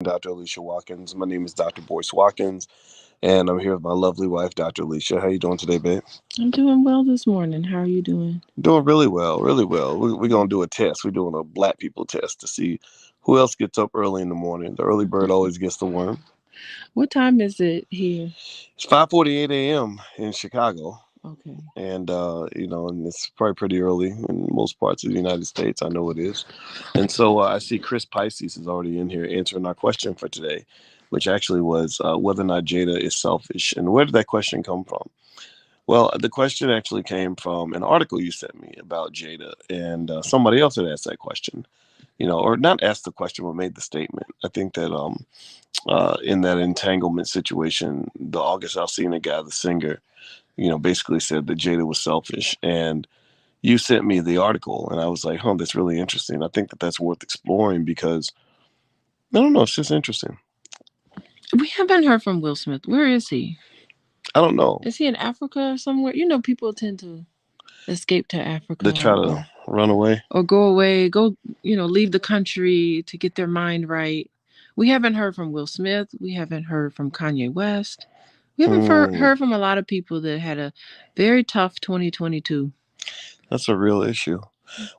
Dr. Alicia Watkins. My name is Dr. Boyce Watkins, and I'm here with my lovely wife, Dr. Alicia. How you doing today, babe? I'm doing well this morning. How are you doing? Doing really well, really well. We're gonna do a test. We're doing a black people test to see who else gets up early in the morning. The early bird always gets the worm. What time is it here? It's 5:48 a.m. in Chicago, Okay. and and it's probably pretty early in most parts of the United States. I know it is. And so I see Chris Pisces is already in here answering our question for today, which actually was whether or not Jada is selfish. And where did that question come from? Well, the question actually came from an article you sent me about Jada, and somebody else had asked that question. Or not asked the question, but made the statement. I think that in that entanglement situation, the August Alsina guy, the singer, basically said that Jada was selfish. And you sent me the article, and I was like, huh, that's really interesting. I think that that's worth exploring because I don't know, it's just interesting. We haven't heard from Will Smith. Where is he? I don't know. Is he in Africa or somewhere? People tend to escape to They try Africa to run away. or go away, leave the country to get their mind right. We haven't heard from Will Smith. We haven't heard from Kanye West. We haven't Mm, heard from a lot of people that had a very tough 2022. that's a real issue.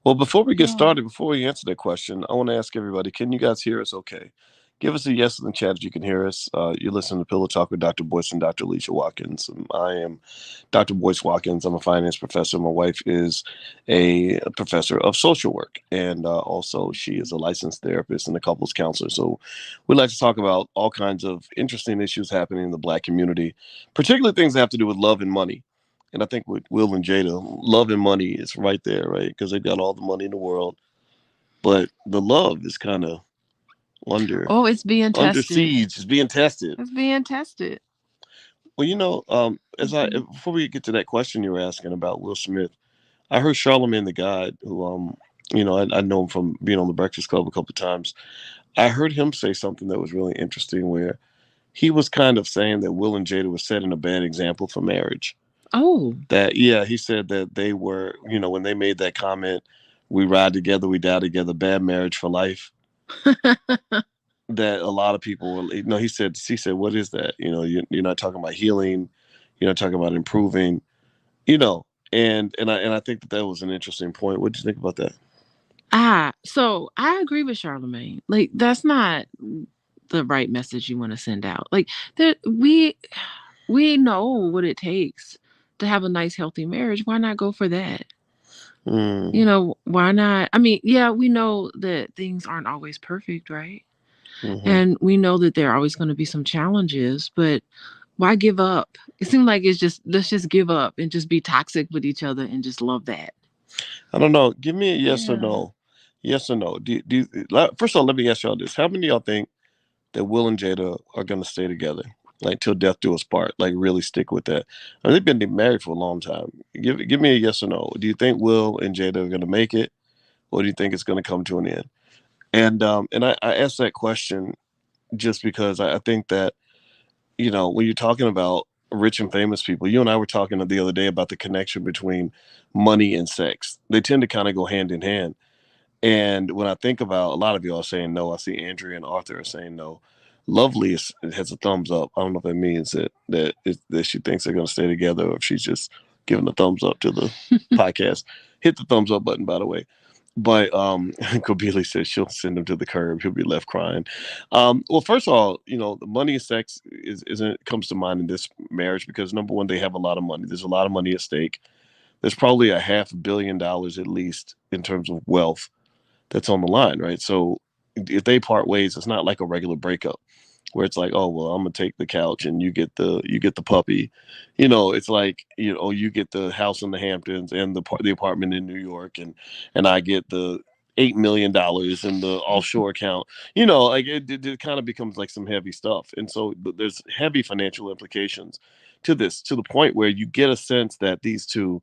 Well, before we get Yeah. started, before we answer that question, I want to ask everybody: can you guys hear us? Okay, give us a yes in the chat if you can hear us. You listen to Pillow Talk with Dr. Boyce and Dr. Alicia Watkins. I am Dr. Boyce Watkins. I'm a finance professor. My wife is a professor of social work, and also she is a licensed therapist and a couples counselor. So we like to talk about all kinds of interesting issues happening in the Black community, particularly things that have to do with love and money. And I think with Will and Jada, love and money is right there, right? Because they've got all the money in the world, but the love is kind of under Oh, it's being under tested. siege. It's being tested. It's being tested. Well, as I Mhm. before we get to that question you were asking about Will Smith, I heard Charlamagne the God, who I know him from being on the Breakfast Club a couple of times. I heard him say something that was really interesting, where he was kind of saying that Will and Jada was setting a bad example for marriage. Oh. That yeah, he said that they were, when they made that comment, we ride together, we die together, bad marriage for life. That a lot of people were, he said, what is that? You're not talking about healing, you're not talking about improving, you know. And I think that that was an interesting point. What do you think about that? So I agree with Charlemagne. Like, that's not the right message you want to send out. Like, that we know what it takes to have a nice, healthy marriage. Why not go for that? Mm, Why not? I mean, yeah, we know that things aren't always perfect, right? hmm. And we know that there are always going to be some challenges, but why give up? It seems like it's just let's just give up and just be toxic with each other and just love that. I don't know. Give me a yes or Yeah. no. Yes or no. First of all, let me ask y'all this: how many of y'all think that Will and Jada are gonna stay together, like till death do us part, like really stick with that? I mean, they've been married for a long time. Give me a yes or no. Do you think Will and Jada are gonna make it, or do you think it's gonna come to an end? And I asked that question just because I think that when you're talking about rich and famous people, you and I were talking the other day about the connection between money and sex. They tend to kind of go hand in hand. And when I think about, a lot of y'all saying no, I see Andrea and Arthur are saying no. Lovely has a thumbs up. I don't know if that means that she thinks they're going to stay together, or if she's just giving a thumbs up to the podcast. Hit the thumbs up button, by the way. But Kobili says she'll send him to the curb. He'll be left crying. Well, first of all, the money and sex isn't comes to mind in this marriage because number one, they have a lot of money. There's a lot of money at stake. There's probably a $500 million at least in terms of wealth that's on the line, right? So if they part ways, it's not like a regular breakup where it's like, oh well, I'm gonna take the couch and you get the puppy. It's like you get the house in the Hamptons and the apartment in New York, and I get the $8 million in the offshore account. Like it kind of becomes like some heavy stuff, and so there's heavy financial implications to this, to the point where you get a sense that these two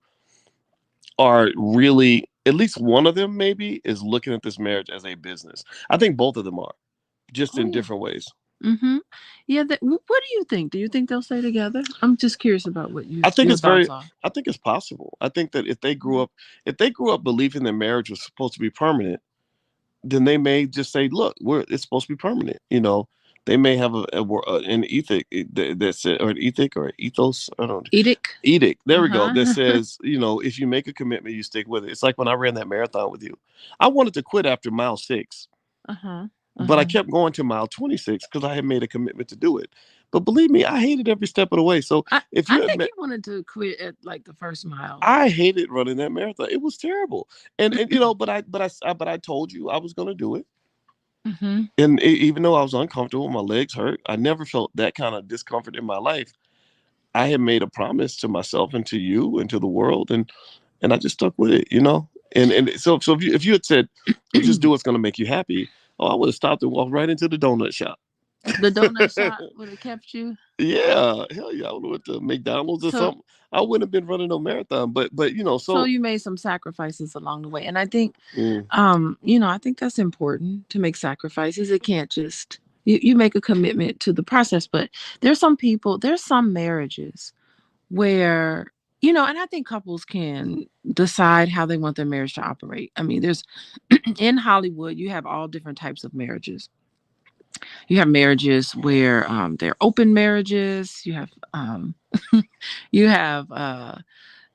are really, at least one of them maybe, is looking at this marriage as a business. I think both of them are, just Oh in yeah. different ways. Mm-hmm. Yeah. What do you think? Do you think they'll stay together? I'm just curious about what I think your it's thoughts very, are. I think it's possible. I think that if they grew up believing that marriage was supposed to be permanent, then they may just say, look, it's supposed to be permanent. They may have an ethic that said, or an ethic or an ethos. I don't Edict. edict. There we go. That Uh-huh. says, if you make a commitment, you stick with it. It's like when I ran that marathon with you. I wanted to quit after mile 6, Uh-huh. but I Uh-huh. kept going to mile 26 because I had made a commitment to do it. But believe me, I hated every step of the way. So if I you think admit, he wanted to quit at like the first mile. I hated running that marathon. It was terrible. And but I told you I was going to do it. Mm-hmm. And even though I was uncomfortable, my legs hurt, I never felt that kind of discomfort in my life. I had made a promise to myself and to you and to the world, and I just stuck with it. And so if you had said, "Well, just do what's going to make you happy," oh, I would have stopped and walked right into the donut shop. The donut shop would have kept you. Yeah, hell yeah, I would have went to McDonald's or So something. I wouldn't have been running no marathon, but so so you made some sacrifices along the way. And I think mm, I think that's important to make sacrifices. It can't just you make a commitment to the process, but there's some marriages where and I think couples can decide how they want their marriage to operate. I mean, there's in Hollywood, you have all different types of marriages. You have marriages where they're open marriages. You have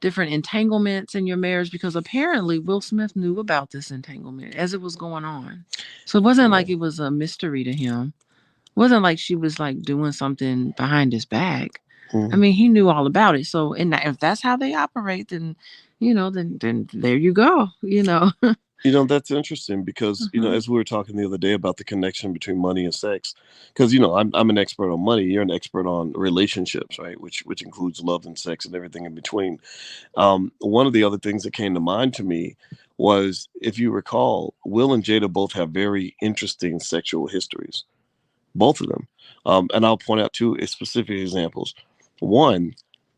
different entanglements in your marriage because apparently Will Smith knew about this entanglement as it was going on. So it wasn't yeah. like it was a mystery to him. It wasn't like she was like doing something behind his back. I Mhm. mean, he knew all about it. So, and if that's how they operate, then then there you go. That's interesting because, Hmm. as we were talking the other day about the connection between money and sex, because, I'm an expert on money. You're an expert on relationships, right? Which includes love and sex and everything in between. One of the other things that came to mind to me was, if you recall, Will and Jada both have very interesting sexual histories, both of them. And I'll point out two specific examples. One,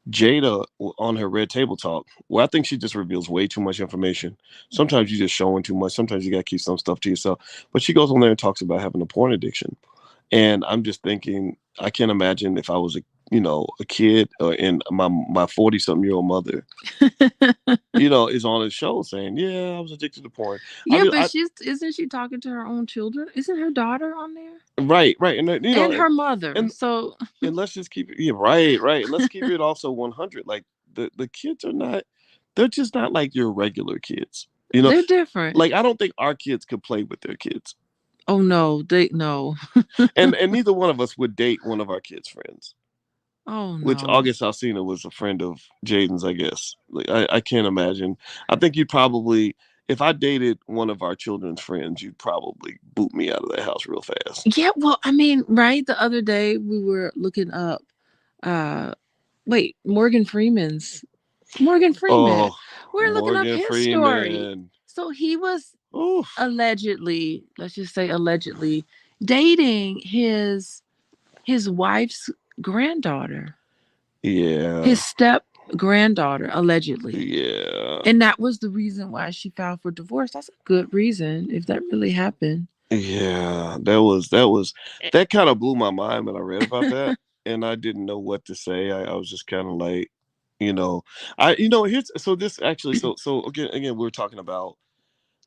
Jada on her Red Table Talk, where I think she just reveals way too much information. Sometimes you just showing too much. Sometimes you got to keep some stuff to yourself. But she goes on there and talks about having a porn addiction. And I'm just thinking, I can't imagine if I was a kid, and my 40-something-year-old mother, is on a show saying, "Yeah, I was addicted to porn." I Yeah, mean, but she's isn't she talking to her own children? Isn't her daughter on there? right, right, and And her mother. and So and let's just keep it, yeah, right, right, and let's keep it also 100. Like, the kids are not, they're just not like your regular kids. You know, they're different. like, I don't think our kids could play with their kids, Oh no, they no. and neither one of us would date one of our kids' friends. Oh Which no. August Alsina was a friend of Jaden's, I guess. Like, I can't imagine. I think you'd probably, if I dated one of our children's friends, you'd probably boot me out of that house real fast. Yeah, well, I mean, right? The other day we were looking up uh wait, Morgan Freeman. Oh, We're looking up Morgan his story. Freeman. So he was Oof. allegedly, let's just say allegedly, dating his wife's granddaughter. Yeah. His step granddaughter, allegedly. Yeah. And that was the reason why she filed for divorce. That's a good reason if that really happened. Yeah. That kind of blew my mind when I read about that. And I didn't know what to say. I was just kind of like, you know, here's, so this actually, so again, we are talking about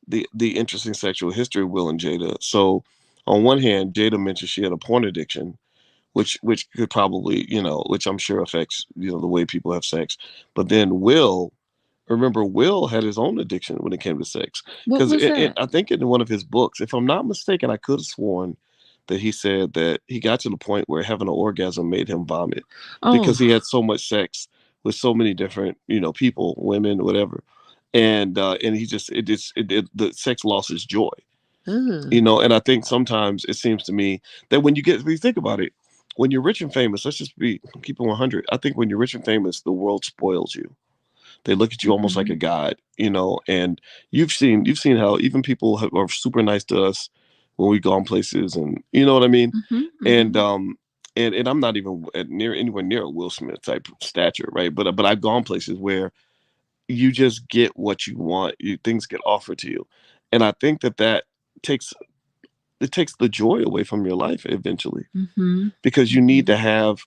the interesting sexual history of Will and Jada. So on one hand, Jada mentioned she had a porn addiction, which could probably, which I'm sure affects, the way people have sex. But then remember, Will had his own addiction when it came to sex. What Because was that? I think in one of his books, if I'm not mistaken, I could have sworn that he said that he got to the point where having an orgasm made him vomit because Oh, he had so much sex with so many different, people, women, whatever. And he just, the sex lost his joy. ugh. And I think sometimes it seems to me that when you think about it, when you're rich and famous, let's just keep it 100. I think when you're rich and famous, the world spoils you. They look at you almost like a Mhm. god, and you've seen how even people are super nice to us when we go on places, and you know what I mean. Mhm. And Mhm. and I'm not even anywhere near a Will Smith type stature, right? But I've gone places where you just get what you want. Things get offered to you, and I think that takes takes the joy away from your life eventually, Mhm. because you need to Mhm. have,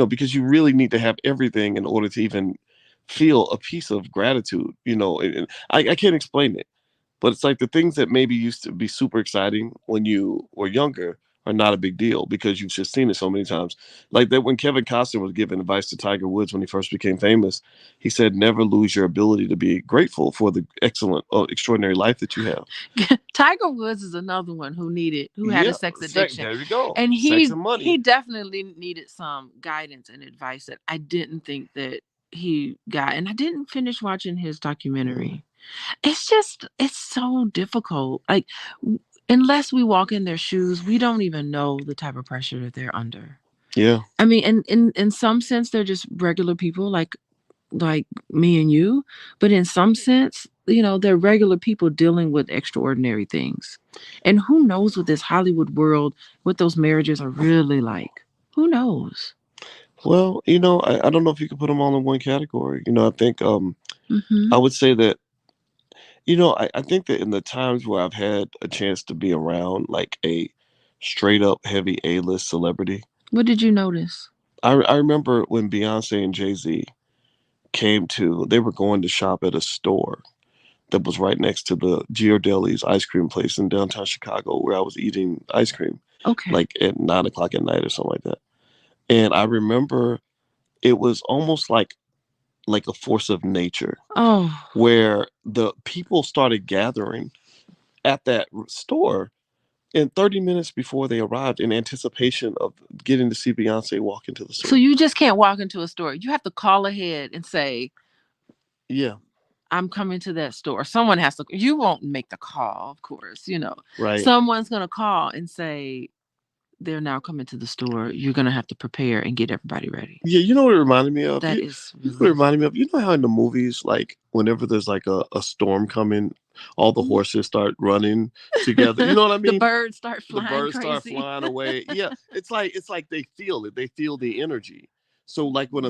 because you really need to have everything in order to even feel a piece of gratitude. And I can't explain it, But it's like the things that maybe used to be super exciting when you were younger are not a big deal because you've just seen it so many times. Like that when Kevin Costner was giving advice to Tiger Woods when he first became famous, he said, "Never lose your ability to be grateful for the excellent, extraordinary life that you have." Tiger Woods is another one who had a Yeah, sex addiction, there we go. and Sex and he money. definitely needed some guidance and advice that I didn't think that he got. And I didn't finish watching his Mm, documentary. It's so difficult. Like unless we walk in their shoes, we don't even know the type of pressure that they're under. yeah. I mean, in some sense, they're just regular people like me and you, but in some sense, they're regular people dealing with extraordinary things. And who knows what this Hollywood world, what those marriages are really like? Who knows? Well, I don't know if you could put them all in one category. I think Hmm. I would say that I think that in the times where I've had a chance to be around like a straight up heavy A-list celebrity, What did you notice? I remember when Beyonce and Jay-Z they were going to shop at a store that was right next to the Giardelli's ice cream place in downtown Chicago where I was eating ice cream Okay. like at 9 o'clock at night or something like that. And I remember it was almost like a force of nature Oh, where the people started gathering at that store in 30 minutes before they arrived in anticipation of getting to see Beyonce walk into the so store. you just can't walk into a store. You have to call ahead and say, Yeah, I'm coming to that store. Someone has to, you won't make the call, of course, right. Someone's going to call and say, they're now coming to the store. You're going to have to prepare and get everybody ready. Yeah, you know what it reminded me of? That is You know what it really. reminded me of? You know how in the movies, like whenever there's like a storm coming, all the horses start running together. You know what I The mean? birds start The flying birds start crazy. flying away. Yeah, it's like they feel it. They feel the energy. So like Wow.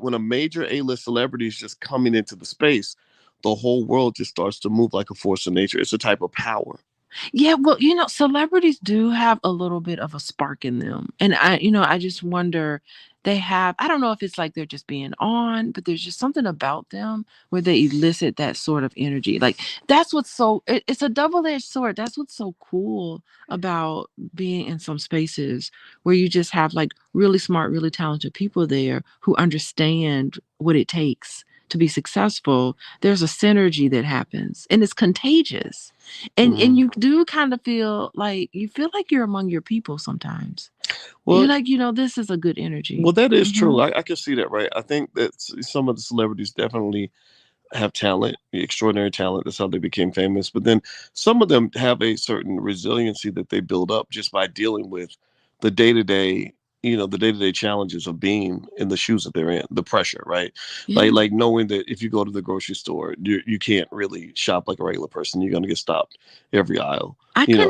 when a major A-list celebrity is just coming into the space, the whole world just starts to move like a force of nature. It's a type of power. Yeah, well, celebrities do have a little bit of a spark in them. And I just wonder, I don't know if it's like they're just being on, but there's just something about them where they elicit that sort of energy. Like that's it's a double-edged sword. That's what's so cool about being in some spaces where you just have like really smart, really talented people there who understand what it takes to be successful. There's a synergy that happens and it's contagious, and Hmm. you do kind of feel like you're among your people sometimes. You're Well, like, this is a good well, energy. that is Hmm. true. I can see that, right? I think that some of the celebrities definitely have talent, extraordinary talent. That's how they became famous. But then some of them have a certain resiliency that they build up just by dealing with the day to day, the day to day challenges of being in the shoes that they're in, the pressure, right? Like Yeah. like knowing that if you go to the grocery store, you can't really shop like a regular person. You're gonna get stopped every aisle. You know,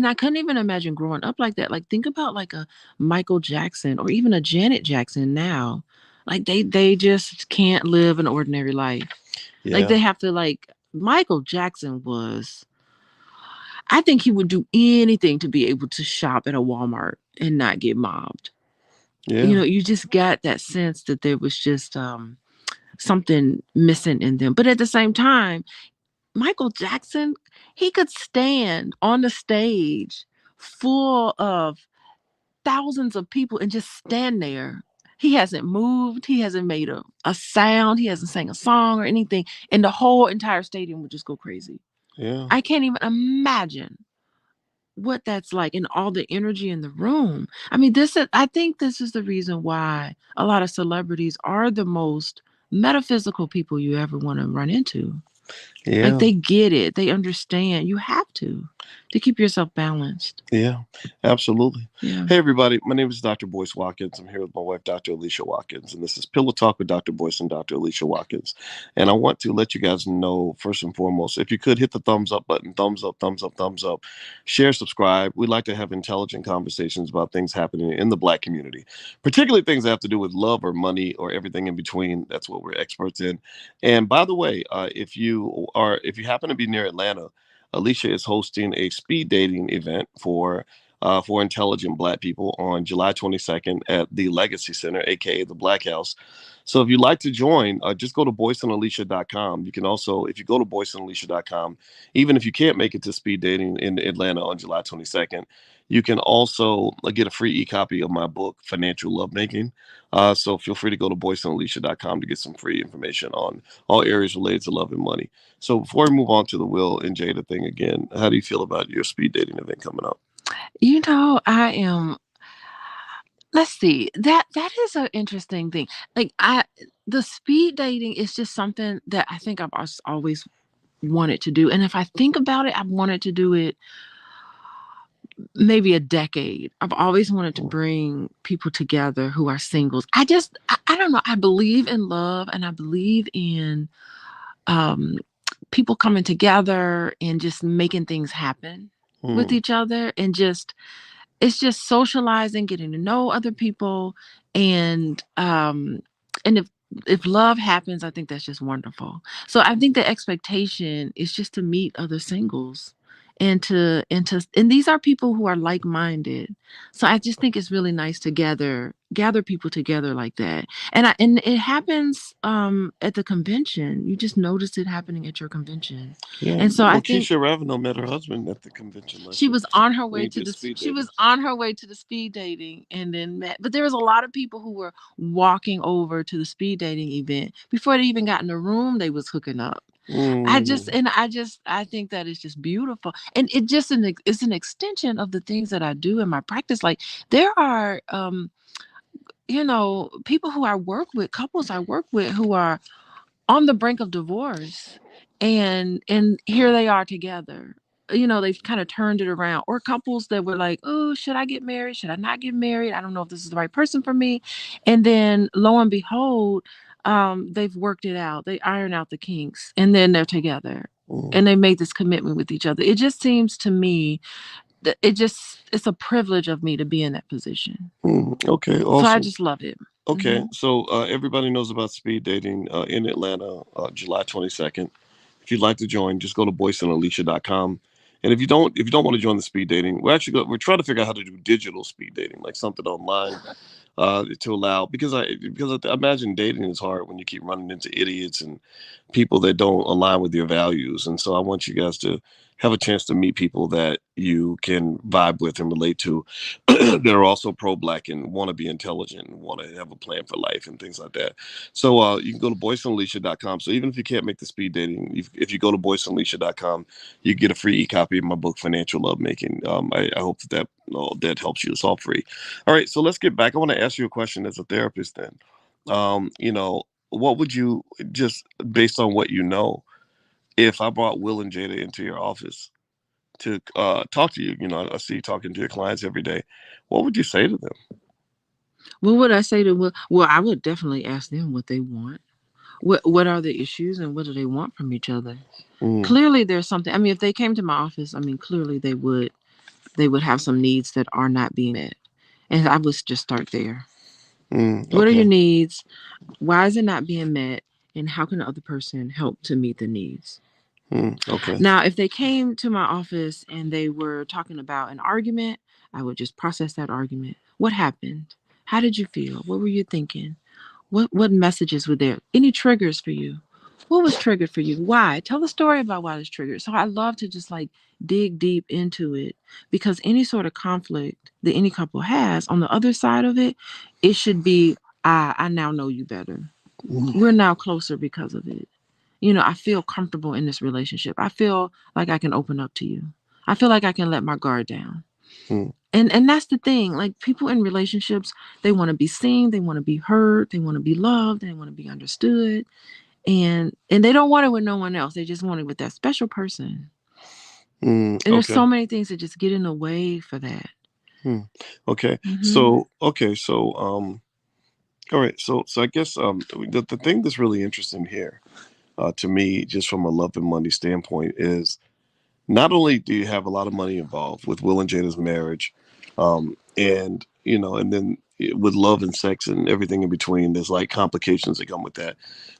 I couldn't even imagine growing up like that. Like think about like a Michael Jackson or even a Janet Jackson now. Like they just can't live an ordinary life. Like yeah, they have to like Michael Jackson was I think he would do anything to be able to shop at a Walmart and not get mobbed. yeah, You just got that sense that there was just something missing in them. But at the same time, Michael Jackson, he could stand on the stage full of thousands of people and just stand there. He hasn't moved, he hasn't made a sound, he hasn't sang a song or anything, and the whole entire stadium would just go crazy. yeah, I can't even imagine what that's like and all the energy in the room. I mean, I think this is the reason why a lot of celebrities are the most metaphysical people you ever want to run into. Like yeah. they get it. They understand. You have to keep yourself balanced. Yeah, absolutely. Yeah. Hey, everybody. My name is Dr. Boyce Watkins. I'm here with my wife, Dr. Alicia Watkins, and this is Pillow Talk with Dr. Boyce and Dr. Alicia Watkins. And I want to let you guys know, first and foremost, if you could hit the thumbs up button, thumbs up, thumbs up, thumbs up, share, subscribe. We like to have intelligent conversations about things happening in the Black community, particularly things that have to do with love or money or everything in between. That's what we're experts in. And by the way, if you happen to be near Atlanta, Alicia is hosting a speed dating event for for intelligent Black people on July 22nd at the Legacy Center, aka the Black House. So if you'd like to join, just go to boyceandalicia.com. You can also, if you go to boyceandalicia.com, even if you can't make it to speed dating in Atlanta on July 22nd, you can also get a free e-copy of my book, Financial Lovemaking. So feel free to go to boyceandalicia.com to get some free information on all areas related to love and money. So before we move on to the Will and Jada thing again, how do you feel about your speed dating event coming up? I am. Let's see. That is an interesting thing. Like the speed dating is just something that I think I've always wanted to do. And if I think about it, I've wanted to do it maybe a decade. I've always wanted to bring people together who are singles. I don't know. I believe in love and I believe in um, people coming together and just making things happen with Hmm. each other and just it's just socializing, getting to know other people, and if love happens, I think that's just wonderful. So I think the expectation is just to meet other singles and these are people who are like-minded. So I just think it's really nice to gather people together like that. And it happens at the convention. You just notice it happening at your convention. Yeah. And so I Well, think Keisha Ravenel met her husband at the convention last she year. was on her We way to did the speed she dating. was on her way to the speed dating and then met, but there was a lot of people who were walking over to the speed dating event before they even got in the room. They was hooking up. Mm. I think that is just beautiful, and it's an extension of the things that I do in my practice. Like there are people who I work with, couples I work with who are on the brink of divorce, and here they are together. They've kind of turned it around. Or couples that were like, oh, should I get married, should I not get married, I don't know if this is the right person for me. And then lo and behold, they've worked it out, they iron out the kinks, and then they're together Mm. and they made this commitment with each other. It just seems to me that it's a privilege of me to be in that position. Mm. Okay. So I Awesome. just love it. Okay. Hmm. So everybody knows about speed dating in Atlanta, July 22nd. If you'd like to join, just go to boyceandalicia.com. And if you don't want to join the speed dating, we're trying to figure out how to do digital speed dating, like something online, to allow, because I imagine dating is hard when you keep running into idiots and people that don't align with your values. And so I want you guys to have a chance to meet people that you can vibe with and relate to that are also pro-Black and want to be intelligent and want to have a plan for life and things like that. So you can go to boyceandalicia.com. So even if you can't make the speed dating, if you go to boyceandalicia.com, you get a free e-copy of my book, Financial Lovemaking. I hope that helps you. It's all free. All right, so let's get back. I want to ask you a question as a therapist then. What would you, just based on what you know, if I brought Will and Jada into your office to talk to you, I see you talking to your clients every day, what would you say to them? What would I say to well, I would definitely ask them what they want. What are the issues and what do they want from each other? Mm, Clearly there's something. I mean, if they came to my office, I mean, clearly they would have some needs that are not being met. And I would just start there. What are your okay. needs? Why is it not being met? And how can the other person help to meet the needs? Okay. Now, if they came to my office and they were talking about an argument, I would just process that argument. What happened? How did you feel? What were you thinking? What messages were there? Any triggers for you? What was triggered for you? Why? Tell the story about why it's triggered. So I love to just like dig deep into it, because any sort of conflict that any couple has, on the other side of it, it should be, I now know you better. Mm, We're now closer because of it. I feel comfortable in this relationship. I feel like I can open up to you. I feel like I can let my guard down. mm, And that's the thing. Like people in relationships, they want to be seen, they want to be heard, they want to be loved, they want to be understood. And they don't want it with no one else. They just want it with that special person. And there's okay. so many things that just get in the way for that. Mm, okay. Hmm. So all right. So I guess the thing that's really interesting here, to me, just from a love and money standpoint, is not only do you have a lot of money involved with Will and Jada's marriage, and and then with love and sex and everything in between, there's like complications that come with that.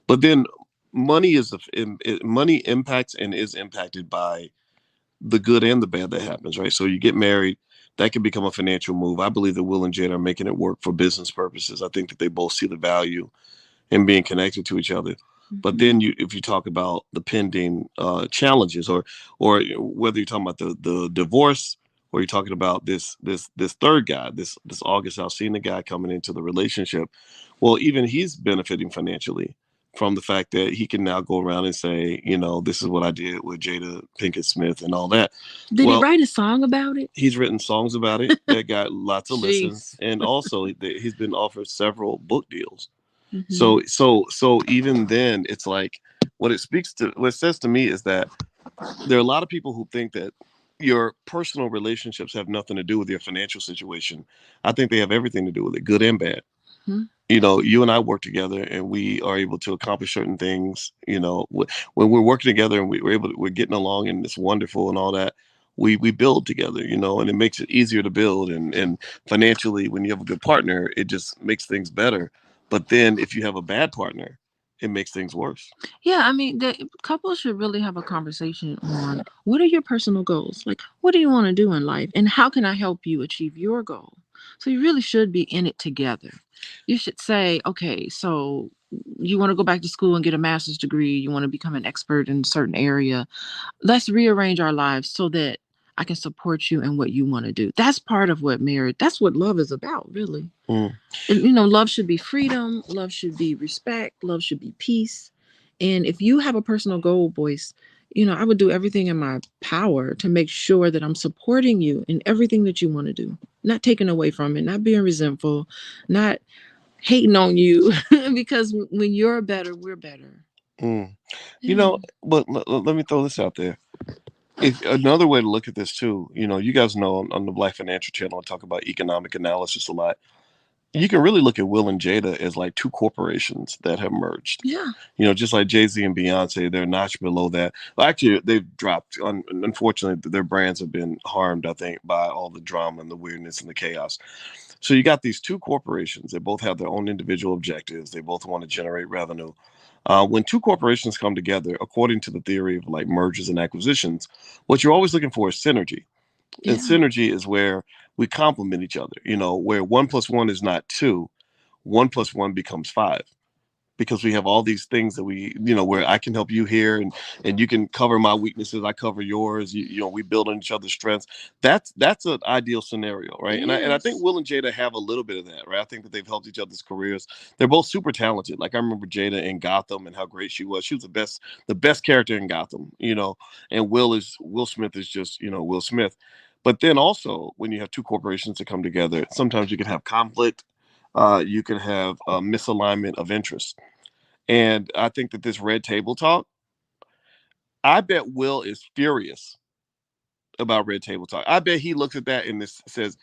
But then money impacts and is impacted by the good and the bad that happens, right? So you get married, that can become a financial move. I believe that Will and Jada are making it work for business purposes. I think that they both see the value and being connected to each other. But Mm-hmm. then if you talk about the pending challenges, or whether you're talking about the divorce, or you're talking about this third guy, this August Alsina guy coming into the relationship, well, even he's benefiting financially from the fact that he can now go around and say, this is what I did with Jada Pinkett Smith and all that. Did he Well, write a song about it? he's written songs about it that got lots of listens, Jeez. and also he's been offered several book deals. Mm-hmm. So even then, it's like what it says to me is that there are a lot of people who think that your personal relationships have nothing to do with your financial situation. I think they have everything to do with it, good and bad. Mm-hmm. You and I work together, and we are able to accomplish certain things. When we're working together and we're getting along, and it's wonderful and all that. We build together, and it makes it easier to build. And financially, when you have a good partner, it just makes things better. But then if you have a bad partner, it makes things worse. Yeah, I mean, the couples should really have a conversation on what are your personal goals? Like, what do you want to do in life? And how can I help you achieve your goal? So you really should be in it together. You should say, okay, so you want to go back to school and get a master's degree, you want to become an expert in a certain area. Let's rearrange our lives so that I can support you in what you want to do. That's part of what marriage, that's what love is about, really. Mm. And, love should be freedom, love should be respect, love should be peace. And if you have a personal goal, boys, I would do everything in my power to make sure that I'm supporting you in everything that you want to do, not taking away from it, not being resentful, not hating on you, because when you're better, we're better. Mm. Yeah. But let me throw this out there. If another way to look at this too, you guys know on the Black Financial Channel, I talk about economic analysis a lot. You can really look at Will and Jada as like two corporations that have merged. Yeah. Just like Jay-Z and Beyonce, they're a notch below that. Well, actually, they've dropped. Unfortunately, their brands have been harmed, I think, by all the drama and the weirdness and the chaos. So you got these two corporations. They both have their own individual objectives. They both want to generate revenue. When two corporations come together, according to the theory of like mergers and acquisitions, what you're always looking for is synergy. And Yeah. synergy is where we complement each other, where 1 plus 1 is not 2, 1 plus 1 becomes 5, because we have all these things that where I can help you here, and you can cover my weaknesses, I cover yours. We build on each other's strengths. That's an ideal scenario, right? It And I think is. Will and Jada have a little bit of that, right? I think that they've helped each other's careers. They're both super talented. Like I remember Jada in Gotham and how great she was. She was the best character in Gotham, and Will Smith is just Will Smith. But then also when you have two corporations that come together, sometimes you can have conflict. You can have a misalignment of interest. And I think that this red table talk, I bet Will is furious about red table talk. I bet he looks at that and this says,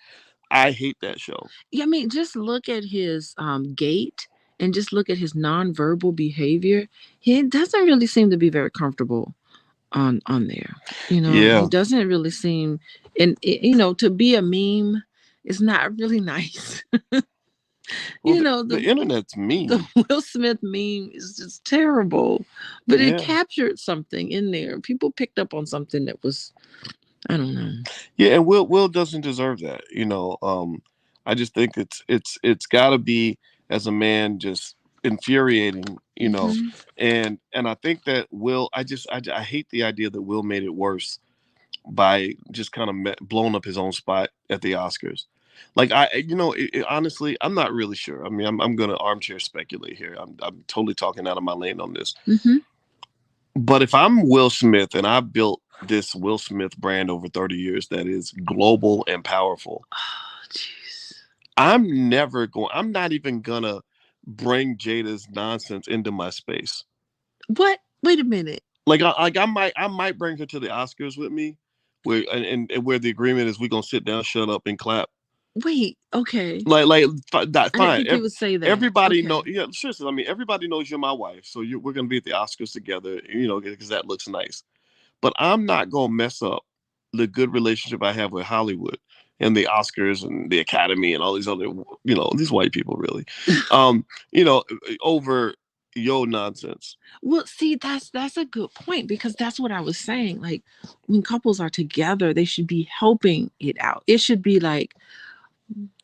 I hate that show. Yeah, I mean, just look at his gait and just look at his nonverbal behavior. He doesn't really seem to be very comfortable on there. He Yeah. doesn't really seem, and to be a meme is not really nice. Well, the The internet's mean. Will Smith meme is just terrible, but it Yeah. captured something in there. People picked up on something that was, I don't know. Yeah, and Will doesn't deserve that. I just think it's got to be, as a man, just infuriating. Hmm. And I think that Will, I hate the idea that Will made it worse by just kind of blowing up his own spot at the Oscars. Like honestly, I'm not really sure. I mean, I'm going to armchair speculate here. I'm totally talking out of my lane on this. Hmm. But if I'm Will Smith and I built this Will Smith brand over 30 years that is global and powerful, Oh, jeez. I'm not even gonna bring Jada's nonsense into my space. What? Wait a minute. I might bring her to the Oscars with me, where and where the agreement is we're gonna sit down, shut up, and clap. Wait. Okay. I didn't Fine. think you would say that. Everybody know, Okay. yeah, sure. I mean, everybody knows you're my wife, so we're gonna be at the Oscars together, because that looks nice. But I'm not gonna mess up the good relationship I have with Hollywood and the Oscars and the Academy and all these other, these white people really, um, over yo nonsense. Well, see, that's a good point because that's what I was saying. Like when couples are together, they should be helping it out. It should be like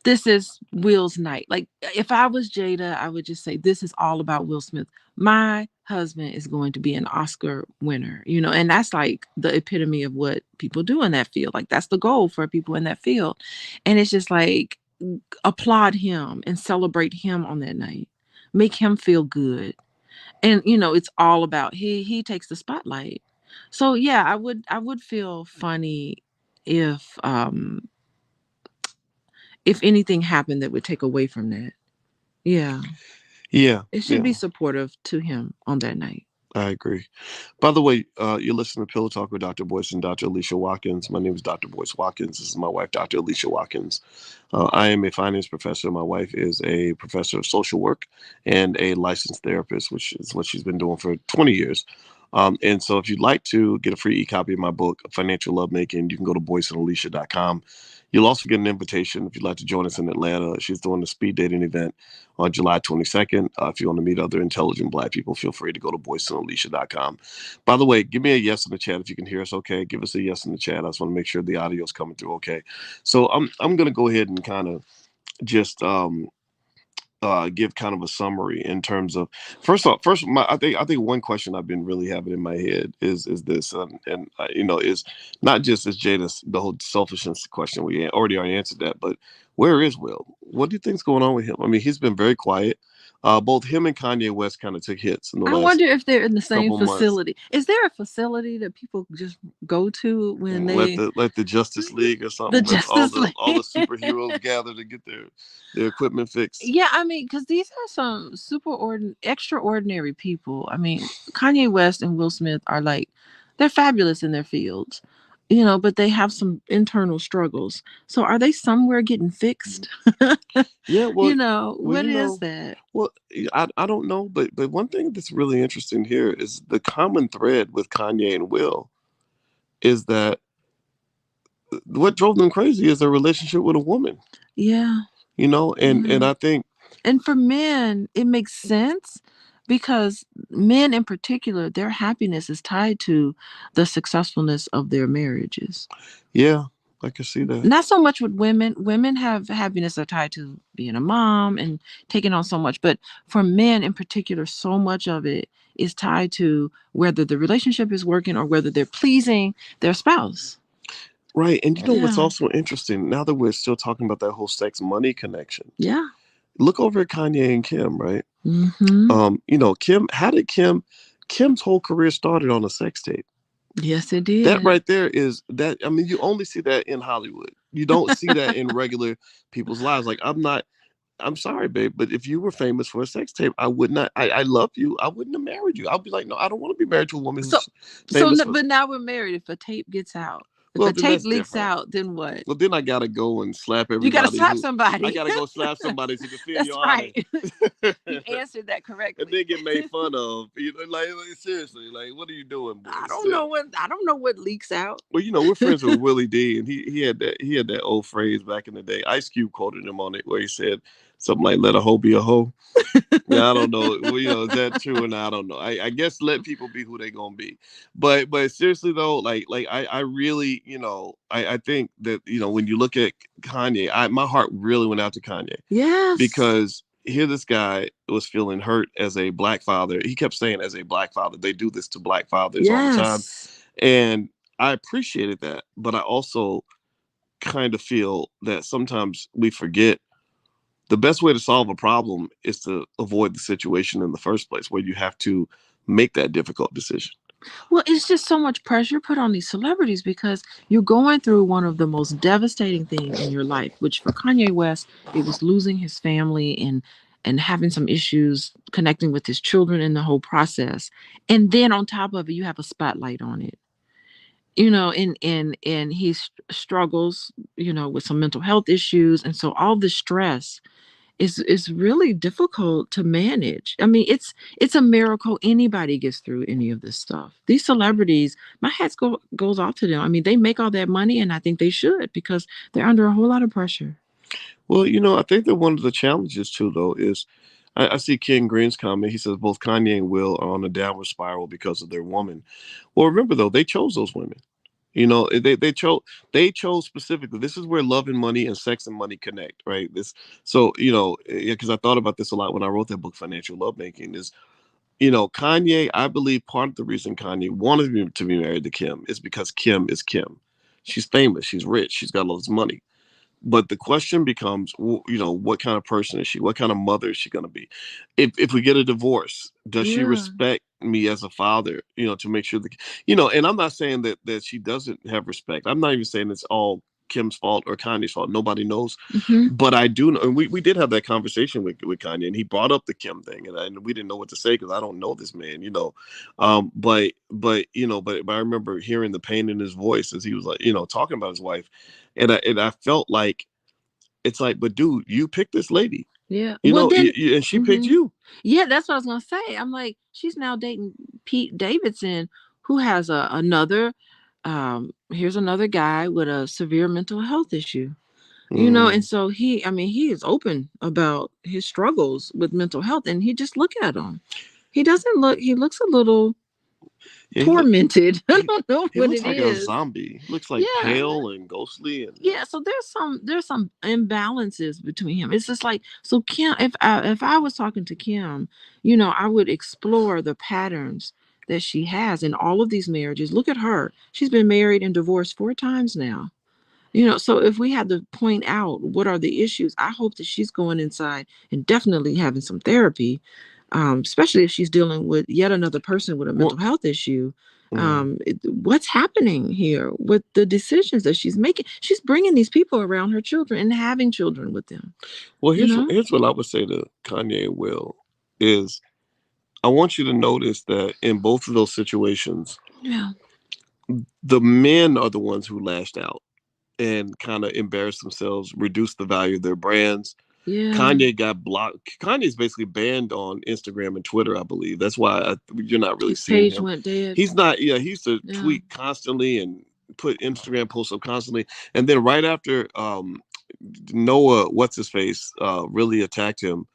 this is Will's night. Like if I was Jada, I would just say this is all about Will Smith. My husband is going to be an Oscar winner, and that's like the epitome of what people do in that field. Like that's the goal for people in that field. And it's just like applaud him and celebrate him on that night. Make him feel good. And it's all about he takes the spotlight. So yeah, I would feel funny if if anything happened that would take away from that. Yeah. Yeah, It should yeah, be supportive to him on that night. I agree. By the way, you're listening to Pillow Talk with Dr. Boyce and Dr. Alicia Watkins. My name is Dr. Boyce Watkins. This is my wife, Dr. Alicia Watkins. I am a finance professor. My wife is a professor of social work and a licensed therapist, which is what she's been doing for 20 years. And so if you'd like to get a free e-copy of my book, Financial Lovemaking, you can go to boyceandalicia.com. You'll also get an invitation if you'd like to join us in Atlanta. She's doing a speed dating event on July 22nd. If you want to meet other intelligent Black people, feel free to go to boyceandalicia.com. By the way, give me a yes in the chat if you can hear us okay. Give us a yes in the chat. I just want to make sure the audio is coming through okay. So I'm going to go ahead and kind of just give kind of a summary in terms of I think one question I've been really having in my head is this and is not just as Jada's the whole selfishness question. We already answered that, but where is Will? What do you think's going on with him? I mean, he's been very quiet. Both him and Kanye West kind of took hits in the I last wonder if they're in the same couple of months. facility. Is there a facility that people just go to when Let they the Justice League or the something, with Justice all the League? superheroes gather to get their equipment fixed. Yeah, I mean, because these are some extraordinary people. I mean, Kanye West and Will Smith are like, they're fabulous in their fields, but they have some internal struggles. So are they somewhere getting fixed? Yeah, well, well, What is that? well, I don't know, but one thing that's really interesting here is the common thread with Kanye and Will is that what drove them crazy is their relationship with a woman. Yeah, And yeah. I think And for men, it makes sense because men in particular, their happiness is tied to the successfulness of their marriages. yeah, I can see that. Not so much with women. Women have happiness are tied to being a mom and taking on so much. But for men in particular, so much of it is tied to whether the relationship is working or whether they're pleasing their spouse. Right, and you know what's Yeah. also interesting? Now that we're still talking about that whole sex money connection, Yeah. look over at Kanye and Kim, right? Mm-hmm. Kim, how did Kim's whole career started on a sex tape? Yes, it That did. right there is that. I mean, you only see that in Hollywood. You don't see that in regular people's lives. Like, I'm sorry, babe, but if you were famous for a sex tape, I would not. I love you. I wouldn't have married you. I'll be like, no, I don't want to be married to a woman So, who's famous for. but now we're married. If a tape gets out, if Well, a then tape that's leaks different. out, then what? Well, then I gotta go and slap You got to everybody slap who. I somebody. gotta go slap somebody to defend That's your honor. right. You answered that And correctly. then get made fun of. Like, seriously, like what are you doing, I boys? don't know what leaks out. Well, we're friends with Willie D, and he had that old phrase back in the day. Ice Cube quoted him on it, where he said something like "Let a hoe be a hoe." Yeah, I don't know. Well, is that true or not? I don't know. I guess let people be who they gonna be. But seriously though, like I really, I think that when you look at Kanye, my heart really went out to Kanye Yes. because here this guy was feeling hurt as a black father. He kept saying as a black father, they do this to black fathers all the time. Yes. And I appreciated that, but I also kind of feel that sometimes we forget the best way to solve a problem is to avoid the situation in the first place where you have to make that difficult decision. Well, it's just so much pressure put on these celebrities because you're going through one of the most devastating things in your life, which for Kanye West, it was losing his family and having some issues connecting with his children in the whole process. And then on top of it, you have a spotlight on it. And he struggles, with some mental health issues. And so all the stress is really difficult to manage. I mean, it's a miracle anybody gets through any of this stuff. These celebrities, my goes off to them. I mean, they make all that money, and I think they should because they're under a whole lot of pressure. Well, I think that one of the challenges too, though, is I see Ken Green's comment. He says both Kanye and Will are on a downward spiral because of their woman. Well, remember though, they chose those women. You know, they chose specifically. This is where love and money and sex and money connect, right? This so because I thought about this a lot when I wrote that book, Financial Lovemaking. Is Kanye? I believe part of the reason Kanye wanted to be married to Kim is because Kim is Kim. She's famous. She's rich. She's got all this money. But the question becomes, what kind of person is she? What kind of mother is she going to be? If we get a divorce, does she Yeah. respect me as a father? To make sure that And I'm not saying that she doesn't have respect. I'm not even saying it's all Kim's fault or Kanye's fault. Nobody knows. Hmm. But I do know, and we did have that conversation with Kanye, and he brought up the Kim thing, and we didn't know what to say because I don't know this man. But I remember hearing the pain in his voice as he was like, talking about his wife, and I felt like it's like, but dude, you picked this lady, Yeah. Well, then, and she picked hmm, you. yeah, that's what I was gonna say. I'm like, she's now dating Pete Davidson, who has another. Here's another guy with a severe mental health issue. And Mm. so I mean, he is open about his struggles with mental health, and he just look at him. He doesn't look. He looks a little Yeah, tormented. I he, don't know he what looks it like a is. zombie. He looks like Yeah. pale and ghostly, and Yeah, so there's some imbalances between him. It's just like, so Kim, if I was talking to Kim, I would explore the patterns that she has in all of these marriages. Look at her. She's been married and divorced 4 times now. So if we had to point out what are the issues, I hope that she's going inside and definitely having some therapy, especially if she's dealing with yet another person with a mental well, health issue. mm. What's happening here with the decisions that she's making? She's bringing these people around her children and having children with them. Well, You here's know? here's what I would say to Kanye and Will is I want you to notice that in both of those situations, Yeah. the men are the ones who lashed out and kind of embarrassed themselves, reduced the value of their brands. Yeah. Kanye got blocked. Kanye's basically banned on Instagram and Twitter, I believe. That's why you're not really His seeing page him. went dead. He's not. Yeah, he used to Yeah. tweet constantly and put Instagram posts up constantly. And then right after Noah, what's his face, really attacked him,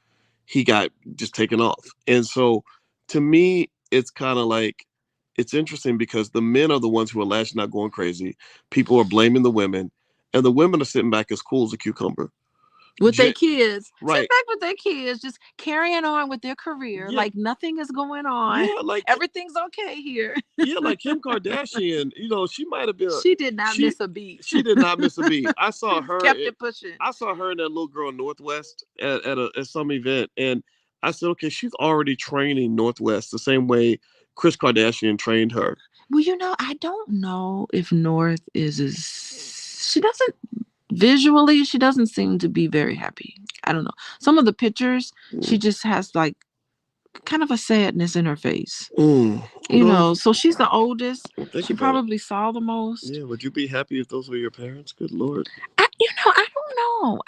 he got just taken off. And so, to me, it's kind of like it's interesting because the men are the ones who are lashing out, going crazy. People are blaming the women, and the women are sitting back as cool as a cucumber. With their J- kids, sit right. back with their kids, just carrying on with their career Yeah, like nothing is going on. yeah, Everything's okay here. like Kim Kardashian. She might have been She did not she miss a beat. she did not miss a beat. Kept it pushing. I saw her and that little girl Northwest at some event, and I said, okay, she's already training Northwest the same way Chris Kardashian trained her. Well, I don't know if North is as she doesn't visually, she doesn't seem to be very happy. I don't know. Some of the pictures, she Mm. just has like kind of a sadness in her face. Mm. Well, So she's the oldest. think She about it. probably saw the most. Yeah, would you be happy if those were your parents? Good lord. I don't know.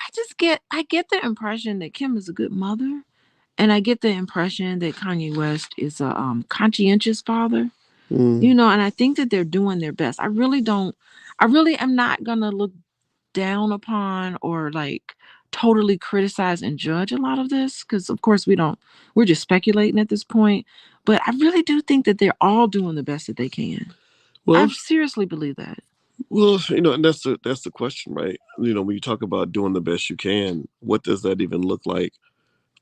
I get the impression that Kim is a good mother, and I get the impression that Kanye West is a conscientious father. Mm. And I think that they're doing their best. I really am not gonna look down upon or like totally criticize and judge a lot of this because of course we're just speculating at this point. But I really do think that they're all doing the best that they can. I Well, seriously believe that. and that's the question, right? When you talk about doing the best you can, what does that even look like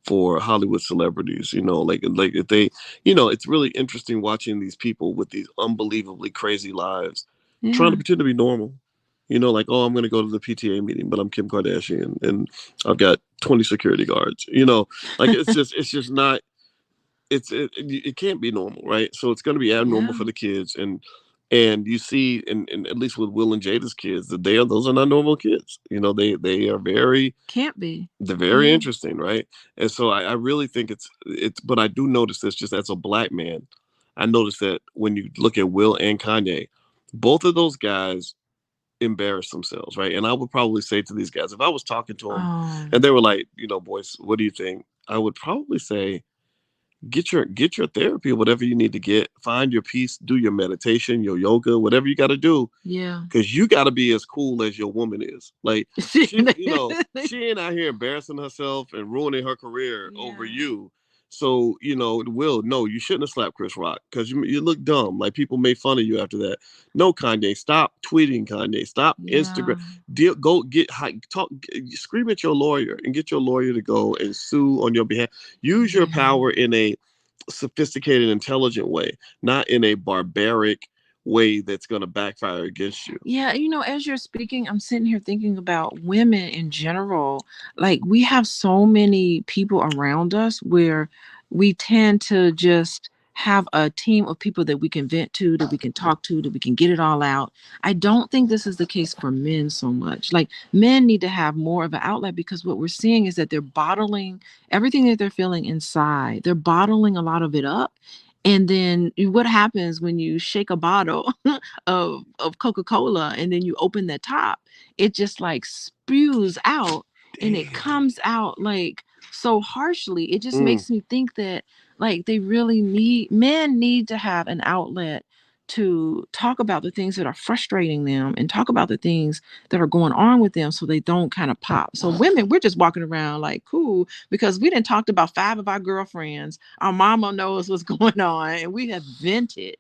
for Hollywood celebrities? Like if they, it's really interesting watching these people with these unbelievably crazy lives, trying to Yeah. pretend to be normal. Like, oh, I'm going to go to the PTA meeting, but I'm Kim Kardashian and I've got 20 security guards. Like it's just not. It can't be normal, right? So it's going to be abnormal Yeah. for the kids, and you see, and at least with Will and Jada's kids, that those are not normal kids. They are very Can't be. they're very Yeah. interesting, right? And so I really think it's. But I do notice this just as a black man. I notice that when you look at Will and Kanye, both of those guys embarrass themselves, right? And I would probably say to these guys, if I was talking to them Oh. and they were like, boys, what do you think? I would probably say, get your therapy or whatever you need to get. Find your peace, do your meditation, your yoga, whatever you got to do, Yeah. because you got to be as cool as your woman is. Like she ain't out here embarrassing herself and ruining her career over Yeah. you. So Will, no, you shouldn't have slapped Chris Rock because you look dumb. Like people made fun of you after that. No, Kanye, stop tweeting. Kanye, stop Yeah. Instagram. Go get talk, scream at your lawyer and get your lawyer to go and sue on your behalf. Use your Yeah. power in a sophisticated, intelligent way, not in a barbaric way that's going to backfire against you. Yeah, as you're speaking, I'm sitting here thinking about women in general. Like, we have so many people around us where we tend to just have a team of people that we can vent to, that we can talk to, that we can get it all out. I don't think this is the case for men so much. Like, men need to have more of an outlet because what we're seeing is that they're bottling everything that they're feeling inside. They're bottling a lot of it up. And then what happens when you shake a bottle of Coca-Cola and then you open the top, it just like spews out, and it Damn. comes out like so harshly. It just Mm. makes me think that like they really need to have an outlet to talk about the things that are frustrating them and talk about the things that are going on with them so they don't kind of pop. So women, we're just walking around like cool because we didn't talked about five of our girlfriends. Our mama knows what's going on and we have vented,